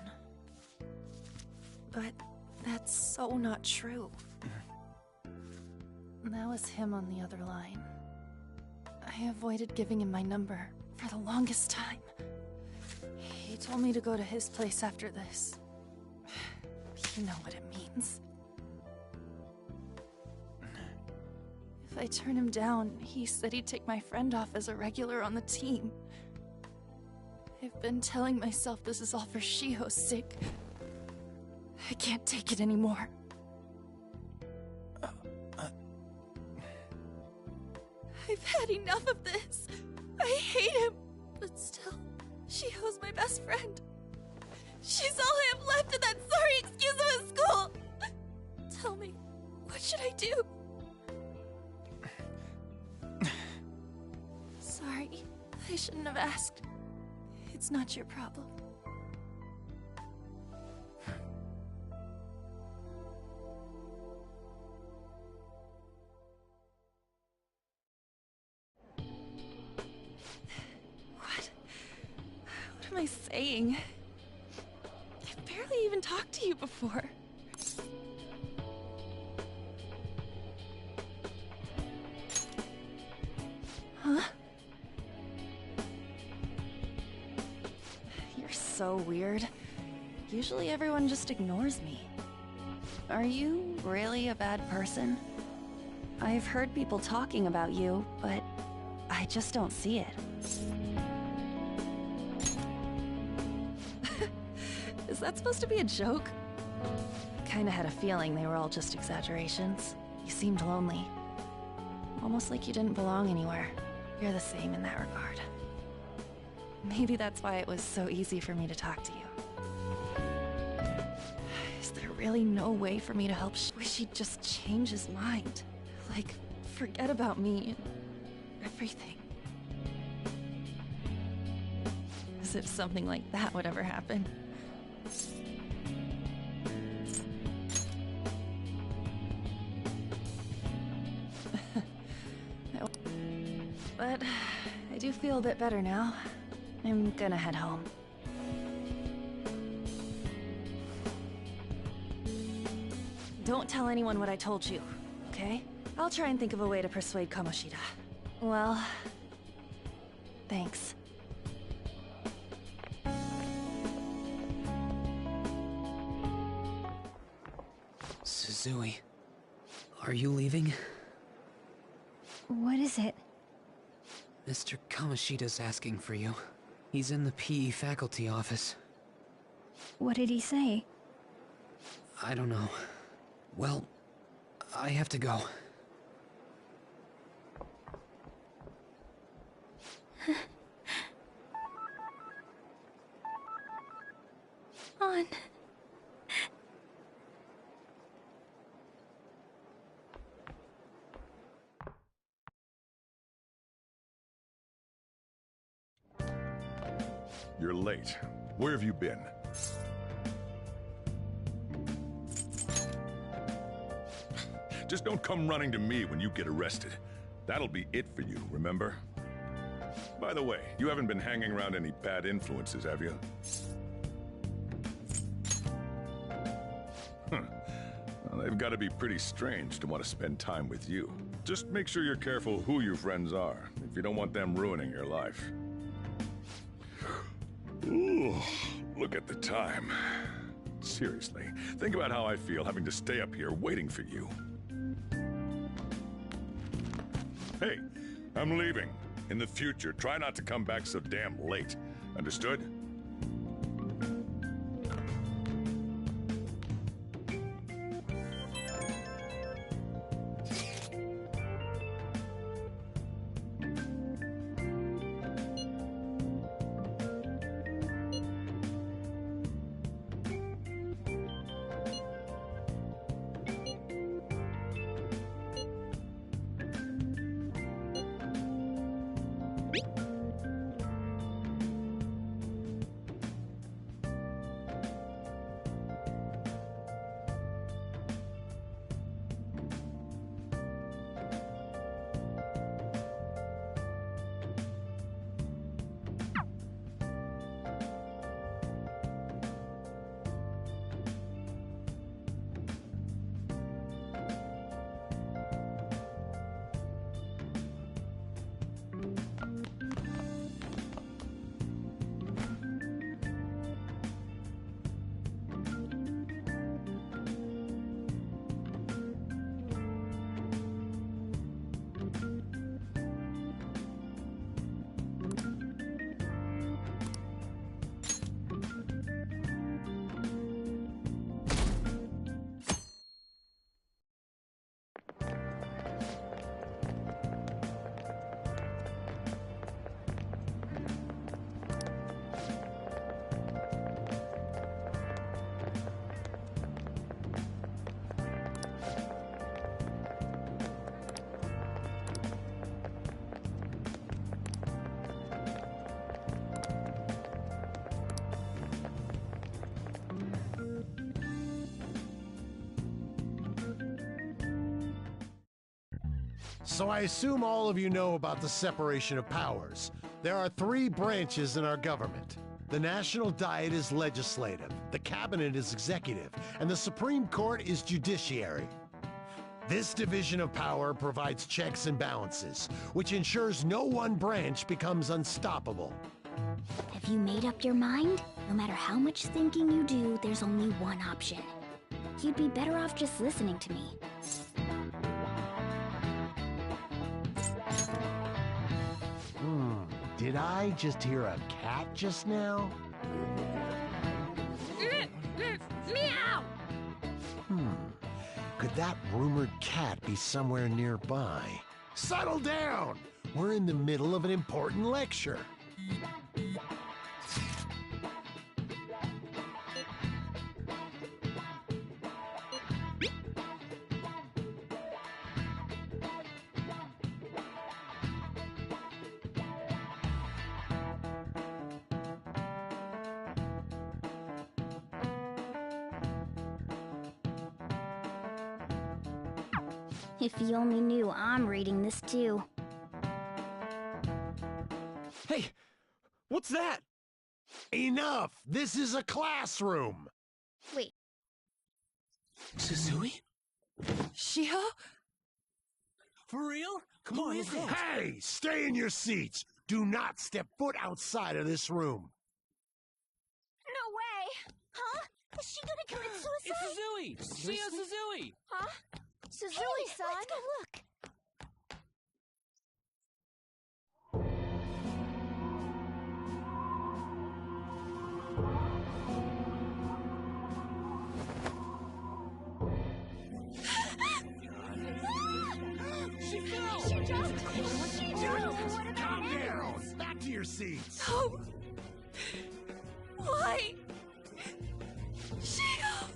But that's so not true. That was him on the other line. I avoided giving him my number for the longest time. He told me to go to his place after this. You know what it means. If I turn him down, he said he'd take my friend off as a regular on the team. I've been telling myself this is all for Shiho's sake. I can't take it anymore. I've had enough of this. I hate him. But still, Shiho's my best friend. She's all I have left in that sorry excuse of a school. Tell me, what should I do? Sorry, I shouldn't have asked. It's not your problem. What am I saying? I've barely even talked to you before. Huh? You're so weird. Usually everyone just ignores me. Are you really a bad person? I've heard people talking about you, but I just don't see it. Is that supposed to be a joke? Kinda had a feeling they were all just exaggerations. You seemed lonely. Almost like you didn't belong anywhere. You're the same in that regard. Maybe that's why it was so easy for me to talk to you. Is there really no way for me to help? Wish he'd just change his mind. Like, forget about me and everything. As if something like that would ever happen. But I do feel a bit better now. I'm gonna head home. Don't tell anyone what I told you, okay? I'll try and think of a way to persuade Kamoshida. Well, thanks. Suzui, are you leaving? What is it? Mr. Kamoshida's asking for you. He's in the PE faculty office. What did he say? I don't know. Well, I have to go. On. You're late. Where have you been? Just don't come running to me when you get arrested. That'll be it for you, remember? By the way, you haven't been hanging around any bad influences, have you? Well, they've got to be pretty strange to want to spend time with you. Just make sure you're careful who your friends are, if you don't want them ruining your life. Ooh, look at the time. Seriously, think about how I feel having to stay up here waiting for you. Hey, I'm leaving. In the future, try not to come back so damn late. Understood? So I assume all of you know about the separation of powers. There are 3 branches in our government. The National Diet is legislative, the Cabinet is executive, and the Supreme Court is judiciary. This division of power provides checks and balances, which ensures no one branch becomes unstoppable. Have you made up your mind? No matter how much thinking you do, there's only one option. You'd be better off just listening to me. Did I just hear a cat just now? Meow! Could that rumored cat be somewhere nearby? Settle down! We're in the middle of an important lecture. If you only knew I'm reading this too. Hey, what's that? Enough! This is a classroom! Wait. Suzui? Shiho? For real? Come on, let's go. Hey, stay in your seats! Do not step foot outside of this room. No way! Huh? Is she gonna commit suicide? It's Suzui! Shio Suzui! Huh? Suzui-san! Let's go look! seats! No! Why? Shio!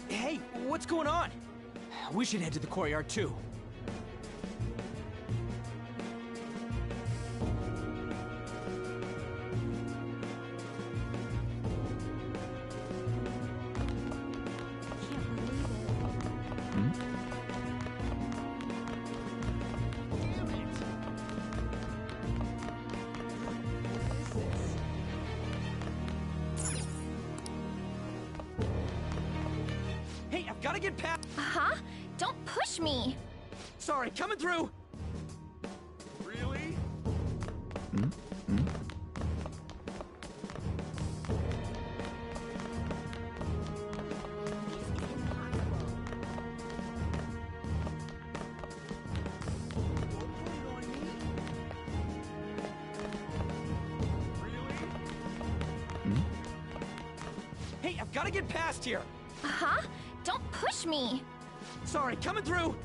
Hey, what's going on? We should head to the courtyard too. Hey, I've got to get past. Huh? Don't push me. Sorry, coming through. Really? Hey, I've got to get past here. Huh? Don't push me. Sorry, coming through.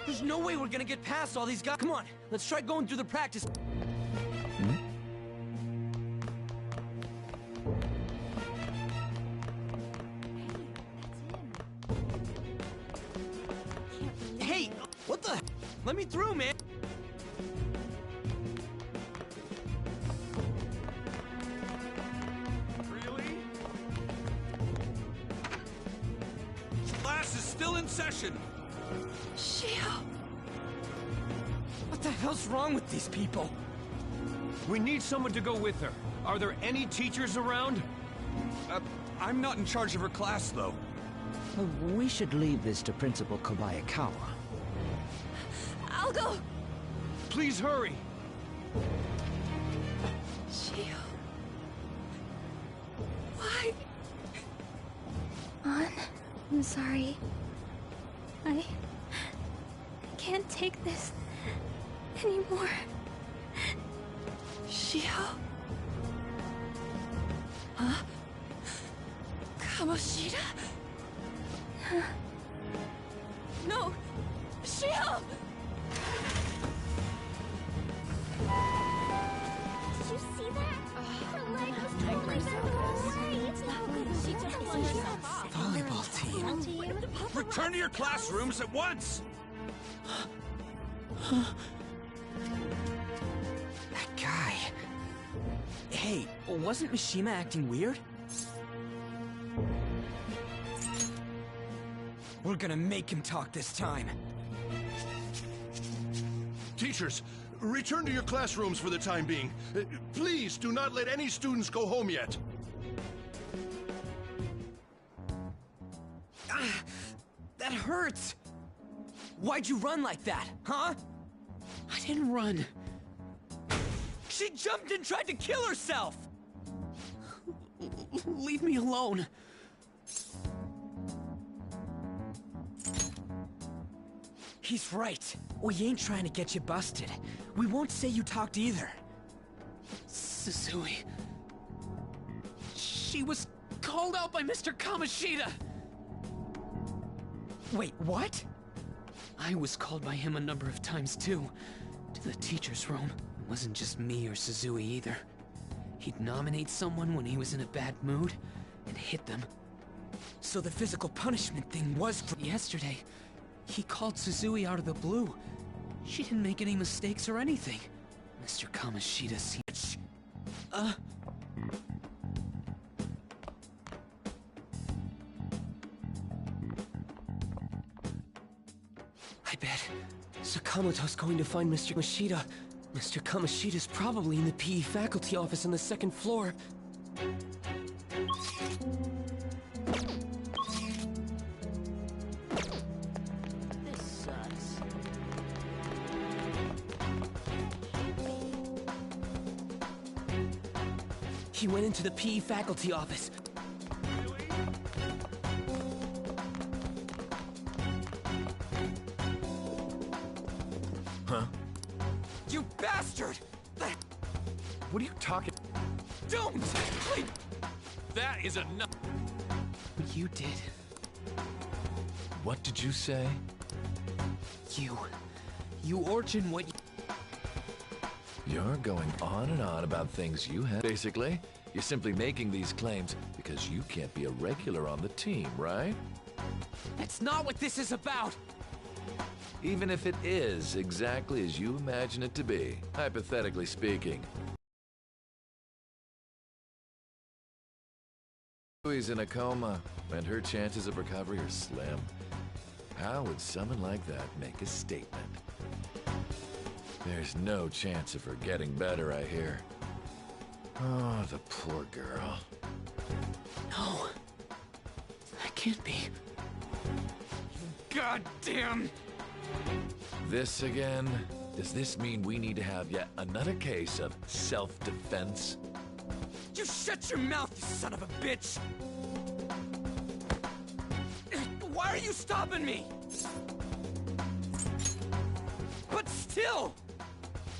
There's no way we're gonna get past all these guys. Come on, let's try going through the practice. Hey, what the? Let me through, man. Really? Class is still in session. Shio! What the hell's wrong with these people? We need someone to go with her. Are there any teachers around? I'm not in charge of her class, though. We should leave this to Principal Kobayakawa. I'll go! Please hurry! Shio... Why? An, I'm sorry. I can't take this anymore. Shio? Huh? Kamoshida? No! Shio! Did you see that? Her leg was totally bent away. It's no good. She took herself off. Volleyball team. Return to your classrooms at once! That guy. Hey, wasn't Mishima acting weird? We're gonna make him talk this time. Teachers, return to your classrooms for the time being. Please do not let any students go home yet. That hurts! Why'd you run like that, huh? I didn't run. She jumped and tried to kill herself! Leave me alone. He's right. We ain't trying to get you busted. We won't say you talked either. Suzui. She was called out by Mr. Kamoshida! Wait, what? I was called by him a number of times too. To the teacher's room. It wasn't just me or Suzui either. He'd nominate someone when he was in a bad mood, and hit them. So the physical punishment thing was... Yesterday, he called Suzui out of the blue. She didn't make any mistakes or anything. Mr. Kamoshida seemed... I bet Sakamoto's going to find Mr. Kamoshida. Mr. Kamoshida's probably in the PE faculty office on the second floor. This sucks. He went into the PE faculty office. What are you talking? Don't! That is enough. What you did. What did you say? You origin what you... You're going on and on about things you have. Basically, you're simply making these claims because you can't be a regular on the team, right? That's not what this is about! Even if it is exactly as you imagine it to be, hypothetically speaking. Suzui's in a coma, and her chances of recovery are slim. How would someone like that make a statement? There's no chance of her getting better, I hear. Oh, the poor girl. No. That can't be. Goddamn! This again? Does this mean we need to have yet another case of self-defense? You shut your mouth, you son of a bitch! Why are you stopping me? But still!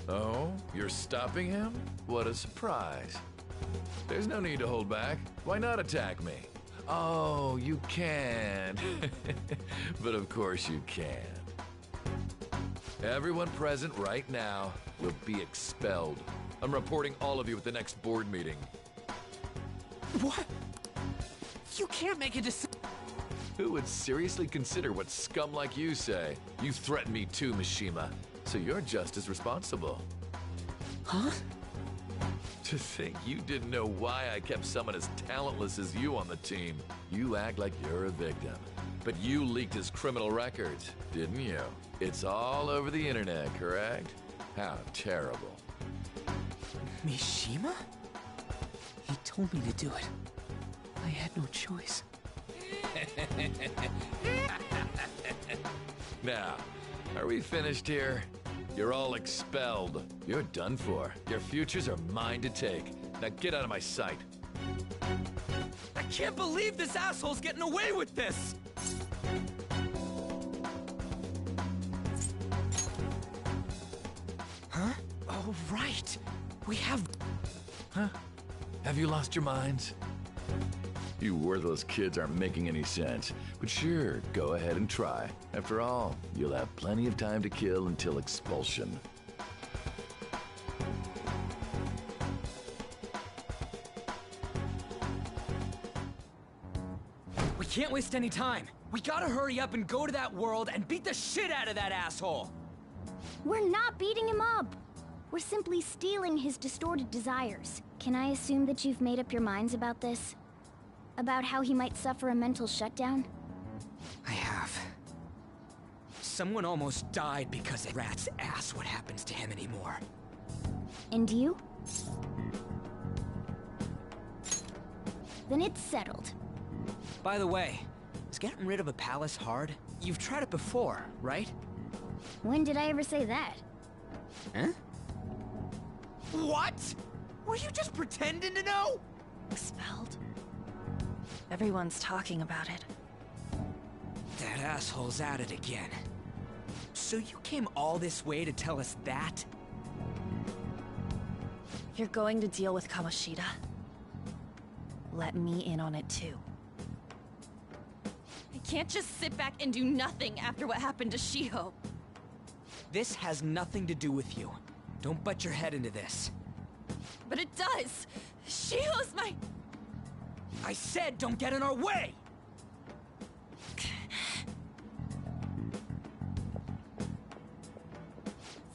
Oh, you're stopping him? What a surprise. There's no need to hold back. Why not attack me? Oh, you can. But of course you can. Everyone present right now will be expelled. I'm reporting all of you at the next board meeting. What? You can't make a decision. Who would seriously consider what scum like you say? You threatened me too, Mishima. So you're just as responsible. Huh? To think you didn't know why I kept someone as talentless as you on the team. You act like you're a victim. But you leaked his criminal records, didn't you? It's all over the internet, correct? How terrible. Mishima? He told me to do it. I had no choice. Now, are we finished here? You're all expelled. You're done for. Your futures are mine to take. Now get out of my sight. I can't believe this asshole's getting away with this! Huh? Oh, right. We have... Huh? Have you lost your minds? You worthless kids aren't making any sense. But sure, go ahead and try. After all, you'll have plenty of time to kill until expulsion. We can't waste any time. We gotta hurry up and go to that world and beat the shit out of that asshole! We're not beating him up. We're simply stealing his distorted desires. Can I assume that you've made up your minds about this? About how he might suffer a mental shutdown? I have. Someone almost died because a rat's ass what happens to him anymore. And you? Then it's settled. By the way, is getting rid of a palace hard? You've tried it before, right? When did I ever say that? Huh? What? Were you just pretending to know? Expelled? Everyone's talking about it. That asshole's at it again. So you came all this way to tell us that? You're going to deal with Kamoshida. Let me in on it too. I can't just sit back and do nothing after what happened to Shiho. This has nothing to do with you. Don't butt your head into this. But it does! Shiho's my... I said don't get in our way!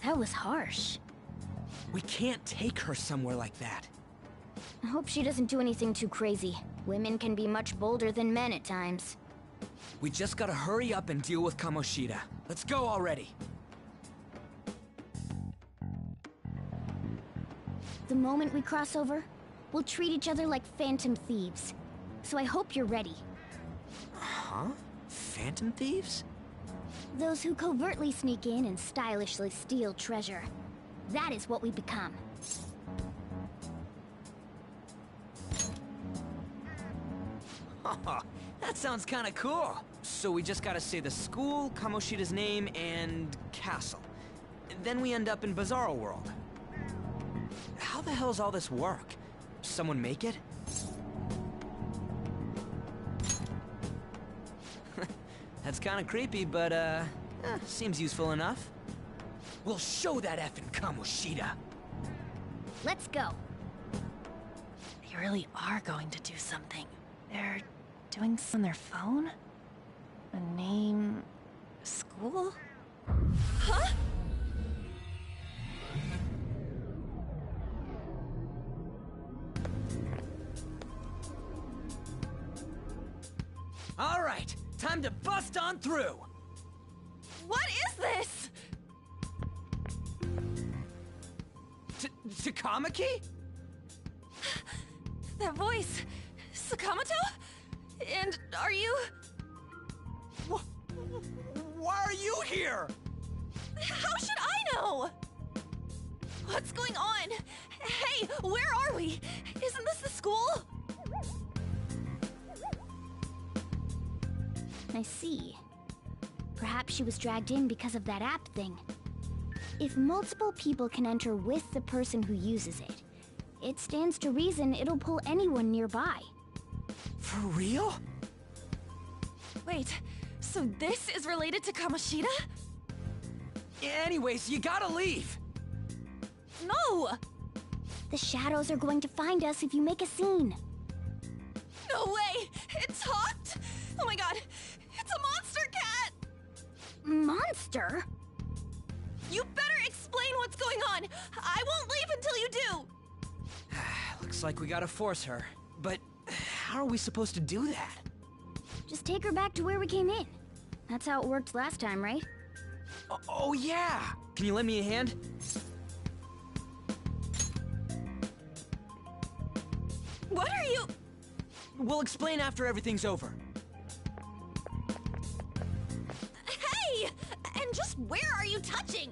That was harsh. We can't take her somewhere like that. I hope she doesn't do anything too crazy. Women can be much bolder than men at times. We just gotta hurry up and deal with Kamoshida. Let's go already. The moment we cross over, we'll treat each other like phantom thieves. So I hope you're ready. Huh? Phantom thieves? Those who covertly sneak in and stylishly steal treasure. That is what we become. That sounds kinda cool. So we just gotta say the school, Kamoshida's name, and castle. Then we end up in Bizarro World. How the hell hell is all this work? Someone make it? That's kind of creepy, but, seems useful enough. We'll show that effing Kamoshida. Let's go. They really are going to do something. They're doing on their phone? A name... school? Huh? All right, time to bust on through. What is this? Takamaki? That voice... Sakamoto? And are you... Why are you here? How should I know? What's going on? Hey, where are we? Isn't this the school? I see. Perhaps she was dragged in because of that app thing. If multiple people can enter with the person who uses it, it stands to reason it'll pull anyone nearby. For real? Wait, so this is related to Kamoshida? Anyways, you gotta leave! No! The shadows are going to find us if you make a scene. No way! It talked? Oh my god, it's a monster cat! Monster? You better explain what's going on! I won't leave until you do! Looks like we gotta force her. But how are we supposed to do that? Just take her back to where we came in. That's how it worked last time, right? Oh yeah! Can you lend me a hand? What are you... We'll explain after everything's over. Hey! And just where are you touching?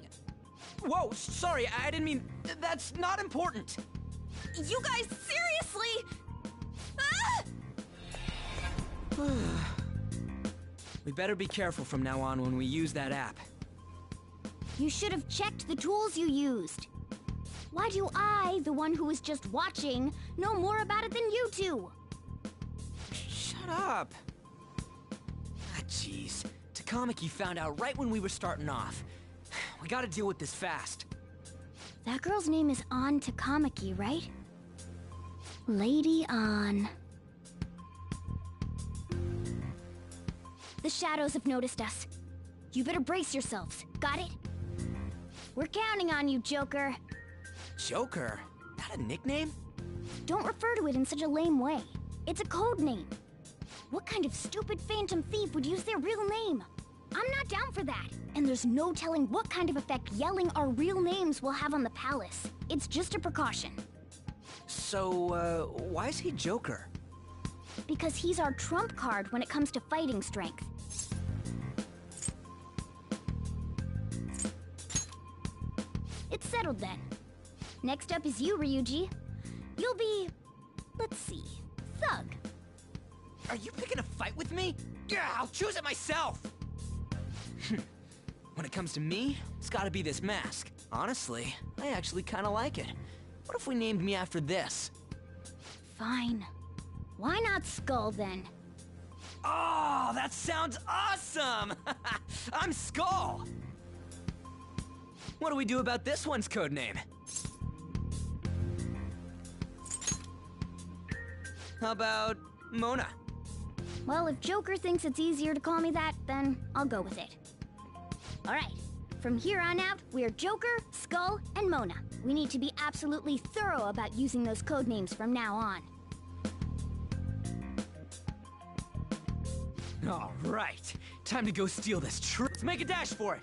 Whoa, sorry, I didn't mean... That's not important! You guys, seriously? Ah! We better be careful from now on when we use that app. You should have checked the tools you used. Why do I, the one who was just watching, know more about it than you two? Shut up! Ah, jeez. Takamaki found out right when we were starting off. We gotta deal with this fast. That girl's name is Ann Takamaki, right? Lady Ann. The shadows have noticed us. You better brace yourselves. Got it? We're counting on you, Joker. Joker? That a nickname? Don't refer to it in such a lame way. It's a code name. What kind of stupid phantom thief would use their real name? I'm not down for that. And there's no telling what kind of effect yelling our real names will have on the palace. It's just a precaution. So, why is he Joker? Because he's our trump card when it comes to fighting strength. It's settled then. Next up is you, Ryuji. You'll be... let's see... Thug. Are you picking a fight with me? Yeah, I'll choose it myself! When it comes to me, it's gotta be this mask. Honestly, I actually kinda like it. What if we named me after this? Fine. Why not Skull, then? Oh, that sounds awesome! I'm Skull! What do we do about this one's codename? How about Mona? Well, if Joker thinks it's easier to call me that, then I'll go with it. Alright, from here on out, we're Joker, Skull, and Mona. We need to be absolutely thorough about using those codenames from now on. Alright, time to go steal this tree. Let's make a dash for it!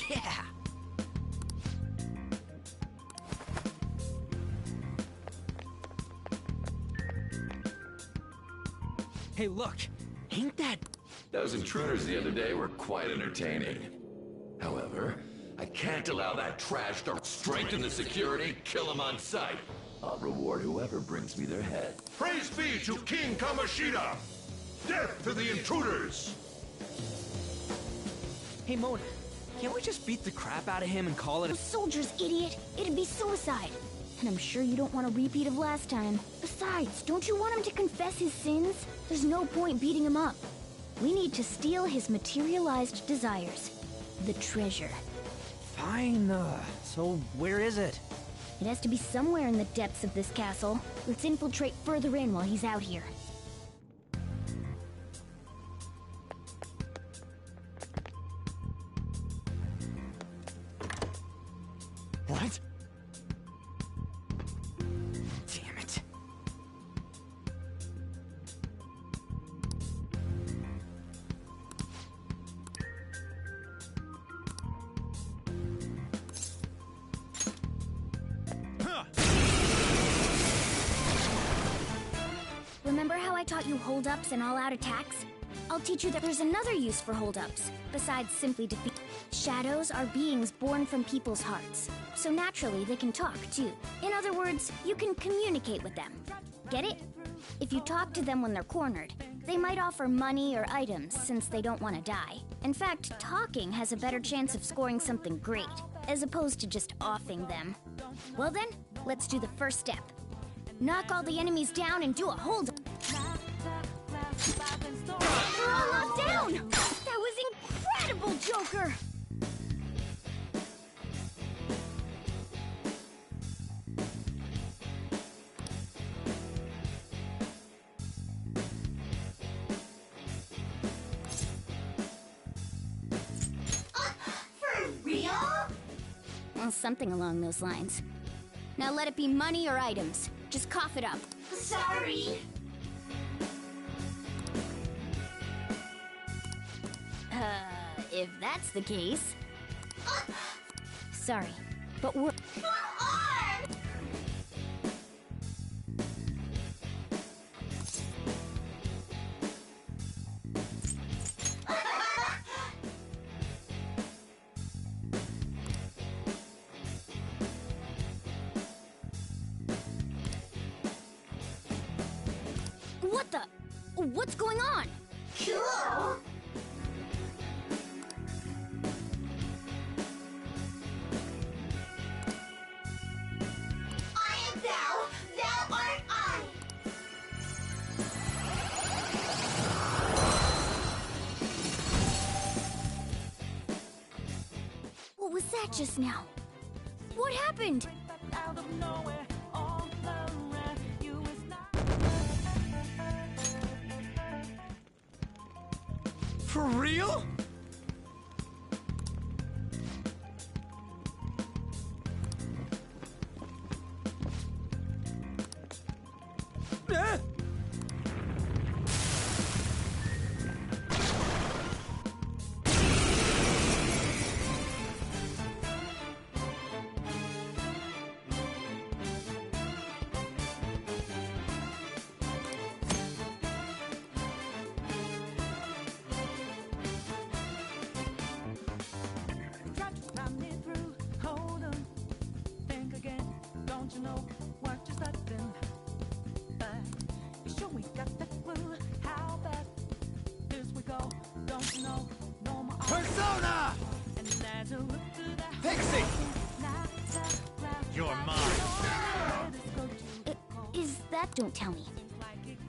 Yeah! Hey, look! Ain't that... Those intruders the other day were quite entertaining. However, I can't allow that trash to strengthen the security, kill them on sight. I'll reward whoever brings me their head. Praise be to King Kamoshida! Death to the intruders! Hey, Mona, can't we just beat the crap out of him and call it a... Soldiers, idiot! It'd be suicide! And I'm sure you don't want a repeat of last time. Besides, don't you want him to confess his sins? There's no point beating him up. We need to steal his materialized desires. The treasure. Fine, so where is it? It has to be somewhere in the depths of this castle. Let's infiltrate further in while he's out here. What? Damn it. Remember how I taught you hold-ups and all-out attacks? I'll teach you that there's another use for hold-ups, besides simply defeat. Shadows are beings born from people's hearts, so naturally they can talk too. In other words, you can communicate with them. Get it? If you talk to them when they're cornered, they might offer money or items since they don't want to die. In fact, talking has a better chance of scoring something great, as opposed to just offing them. Well then, let's do the first step. Knock all the enemies down and do a hold-up. We're all locked down! That was incredible, Joker! For real? Well, something along those lines. Now let it be money or items. Just cough it up. Sorry. If that's the case... Sorry, but we're... Come on! What the... What's going on? Cool! What was that just now? What happened? For real? Persona! Pixie! You're mine. Is that... Don't tell me.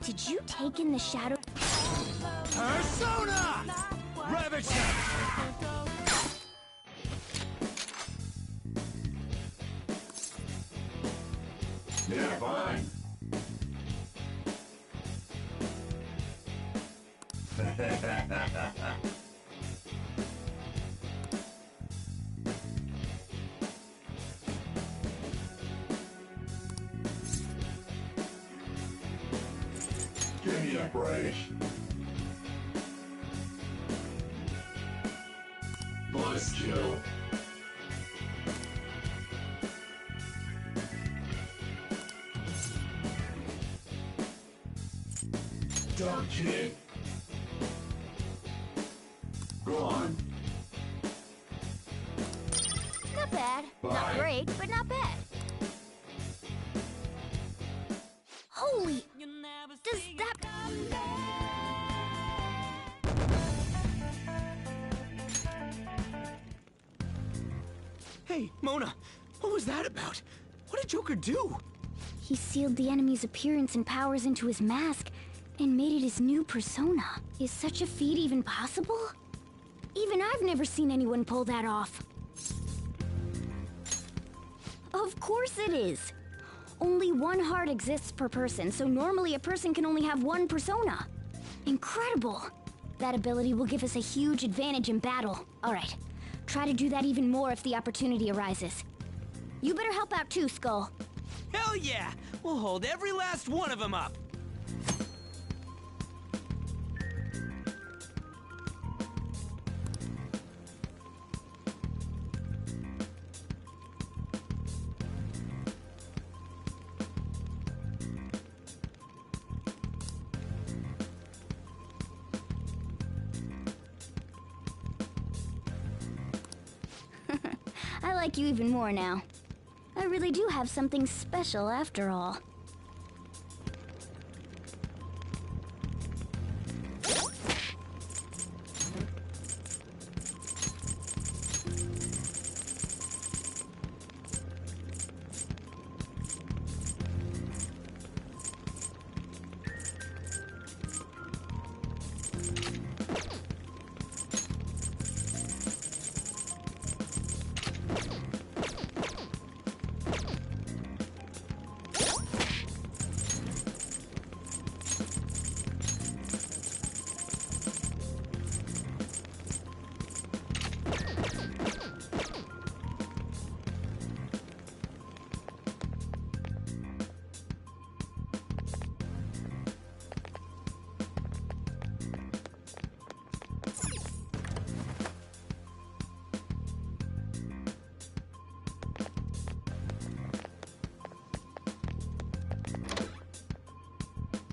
Did you take in the shadow... Persona! Ravager! Yeah, fine. Give me a break. Buzzkill. kid. Go on. Not bad. Bye. Not great, but not bad. Holy... Does that... Hey, Mona, what was that about? What did Joker do? He sealed the enemy's appearance and powers into his mask and made it his new persona. Is such a feat even possible? Even I've never seen anyone pull that off. Of course it is. Only one heart exists per person, so normally a person can only have one persona. Incredible! That ability will give us a huge advantage in battle. All right, try to do that even more if the opportunity arises. You better help out too, Skull. Hell yeah! We'll hold every last one of them up! I like you even more now. I really do have something special after all.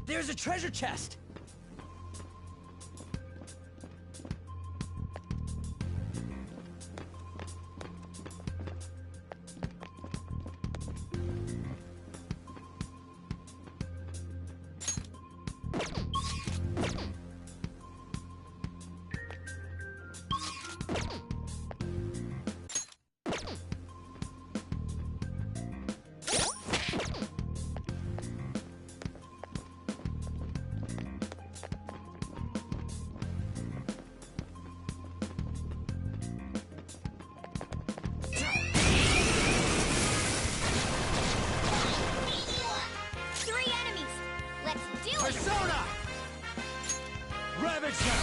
There's a treasure chest! Persona! Ravage them!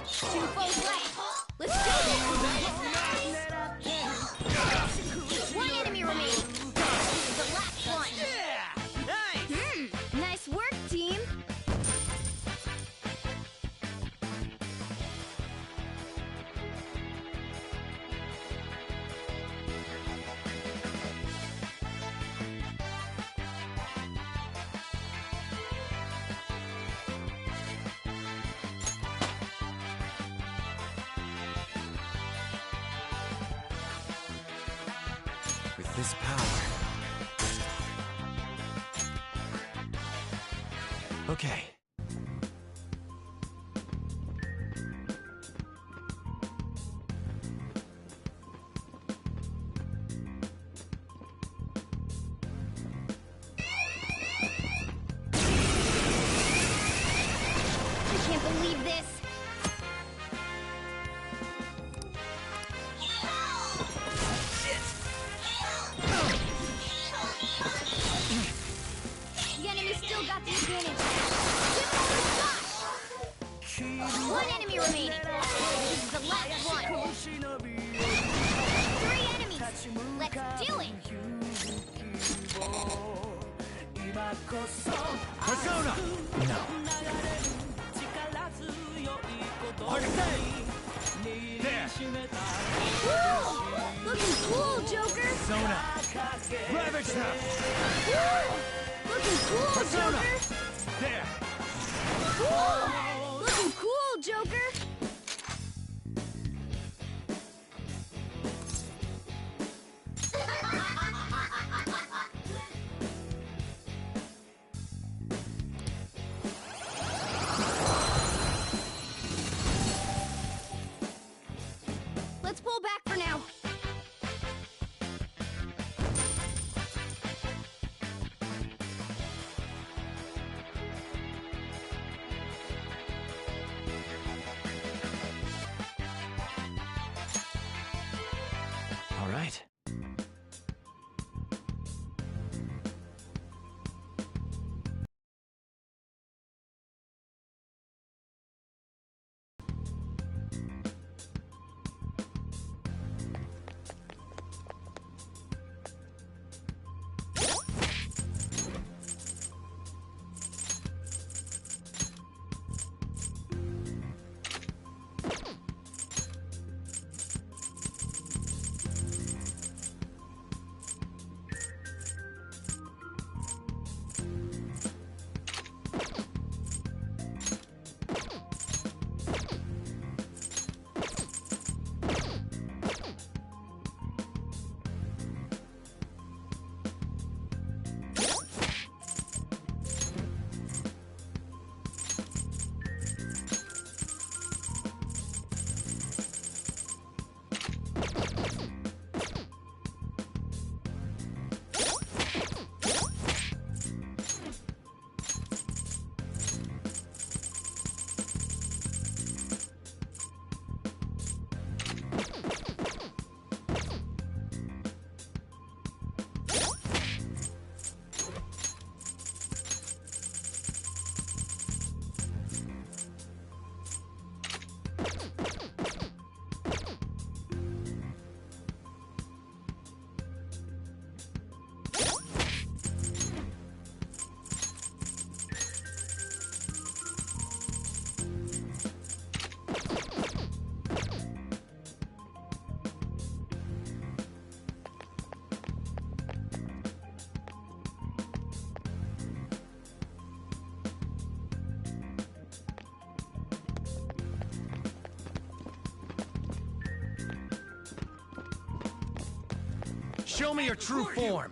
Two foes left. Let's go! One enemy remaining. This is the last one. Yeah! Nice! Nice work, team. With this power... Okay. I can't believe this. The enemy still got the advantage. Give another shot. One enemy remaining. This is the last one. 3 enemies. Let's do it. Persona! No. Arcade! There! Woo! Looking cool, Joker. Persona! Ravage them! Looking cool, Persona! Joker! There! Looking cool, Joker! Let's pull back for now. All right. Show me your true form!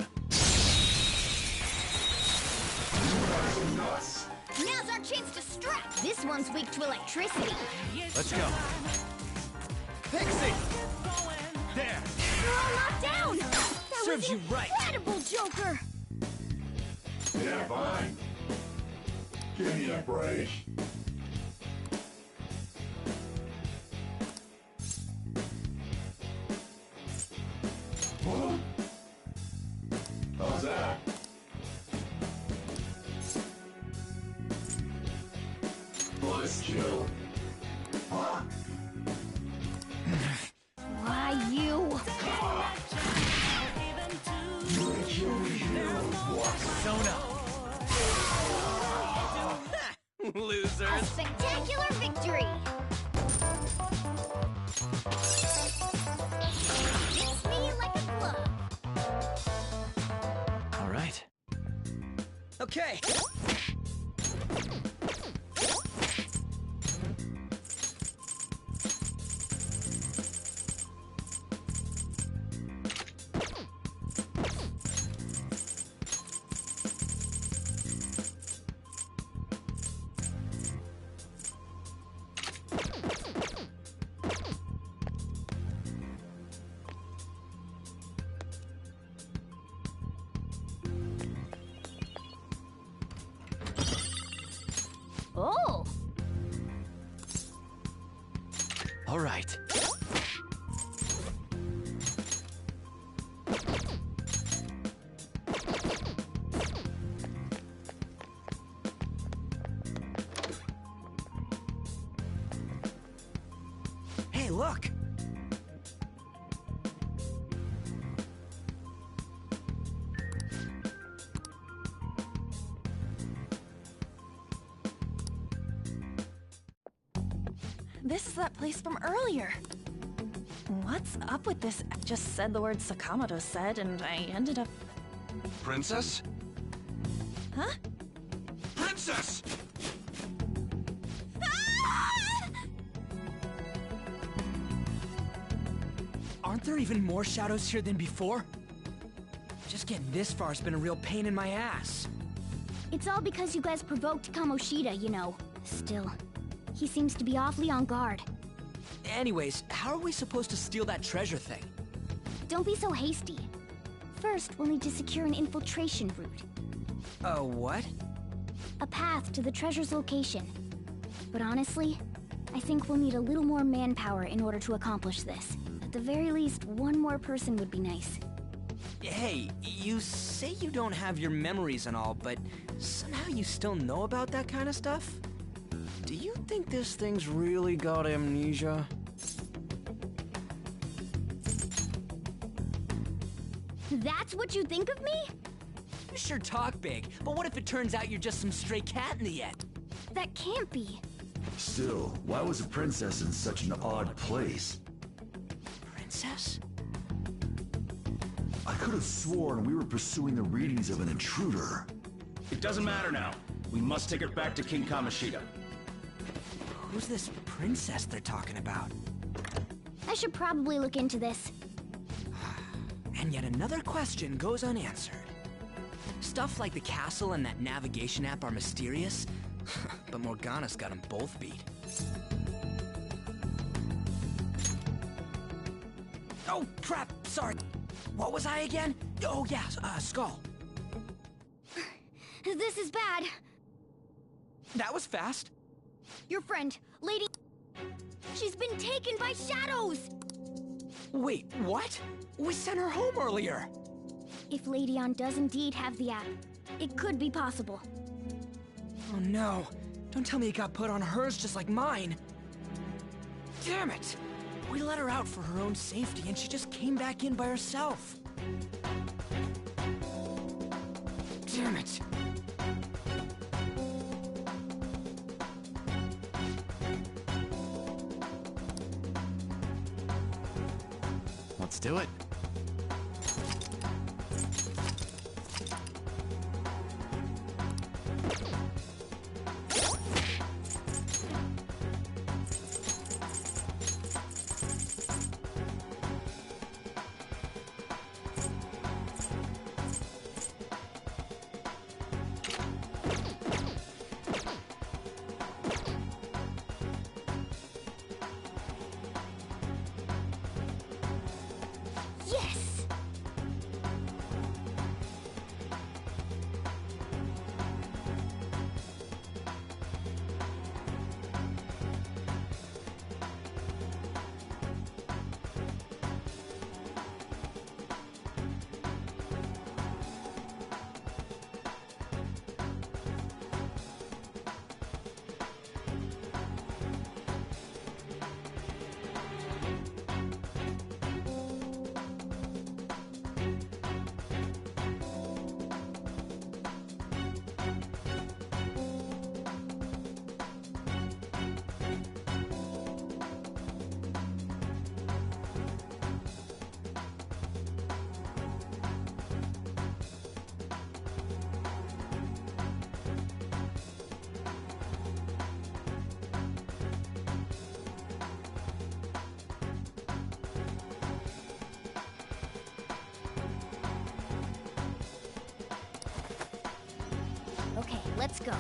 Now's our chance to strike! This one's weak to electricity. Let's go. Pixie! There! You're all knocked down! That Serves was you right. incredible, Joker! Yeah, fine. Give me a break. Huh? How's that? Nice kill. Huh? Why, you? Persona! Losers! A spectacular victory! Fits me like a glove. All right. Okay. Oh! All right. Hey, look! This is that place from earlier. What's up with this? I just said the word Sakamoto said, and I ended up... Princess? Huh? Princess! Aren't there even more shadows here than before? Just getting this far has been a real pain in my ass. It's all because you guys provoked Kamoshida, you know. Still, he seems to be awfully on guard. Anyways, how are we supposed to steal that treasure thing? Don't be so hasty. First, we'll need to secure an infiltration route. A what? A path to the treasure's location. But honestly, I think we'll need a little more manpower in order to accomplish this. At the very least, one more person would be nice. Hey, you say you don't have your memories and all, but somehow you still know about that kind of stuff? Do you think this thing's really got amnesia? That's what you think of me? You sure talk big, but what if it turns out you're just some stray cat in the end? That can't be. Still, why was a princess in such an odd place? Princess? I could have sworn we were pursuing the readings of an intruder. It doesn't matter now. We must take her back to King Kamoshida. Who's this princess they're talking about? I should probably look into this. And yet another question goes unanswered. Stuff like the castle and that navigation app are mysterious, but Morgana's got them both beat. Oh, crap! Sorry. What was I again? Oh, yeah, Skull. This is bad. That was fast. Your friend, Lady... She's been taken by shadows! Wait, what? We sent her home earlier. If Lady Ann does indeed have the app, it could be possible. Oh no. Don't tell me it got put on hers just like mine. Damn it! We let her out for her own safety and she just came back in by herself. Damn it. Let's do it. Yes! Okay, let's go.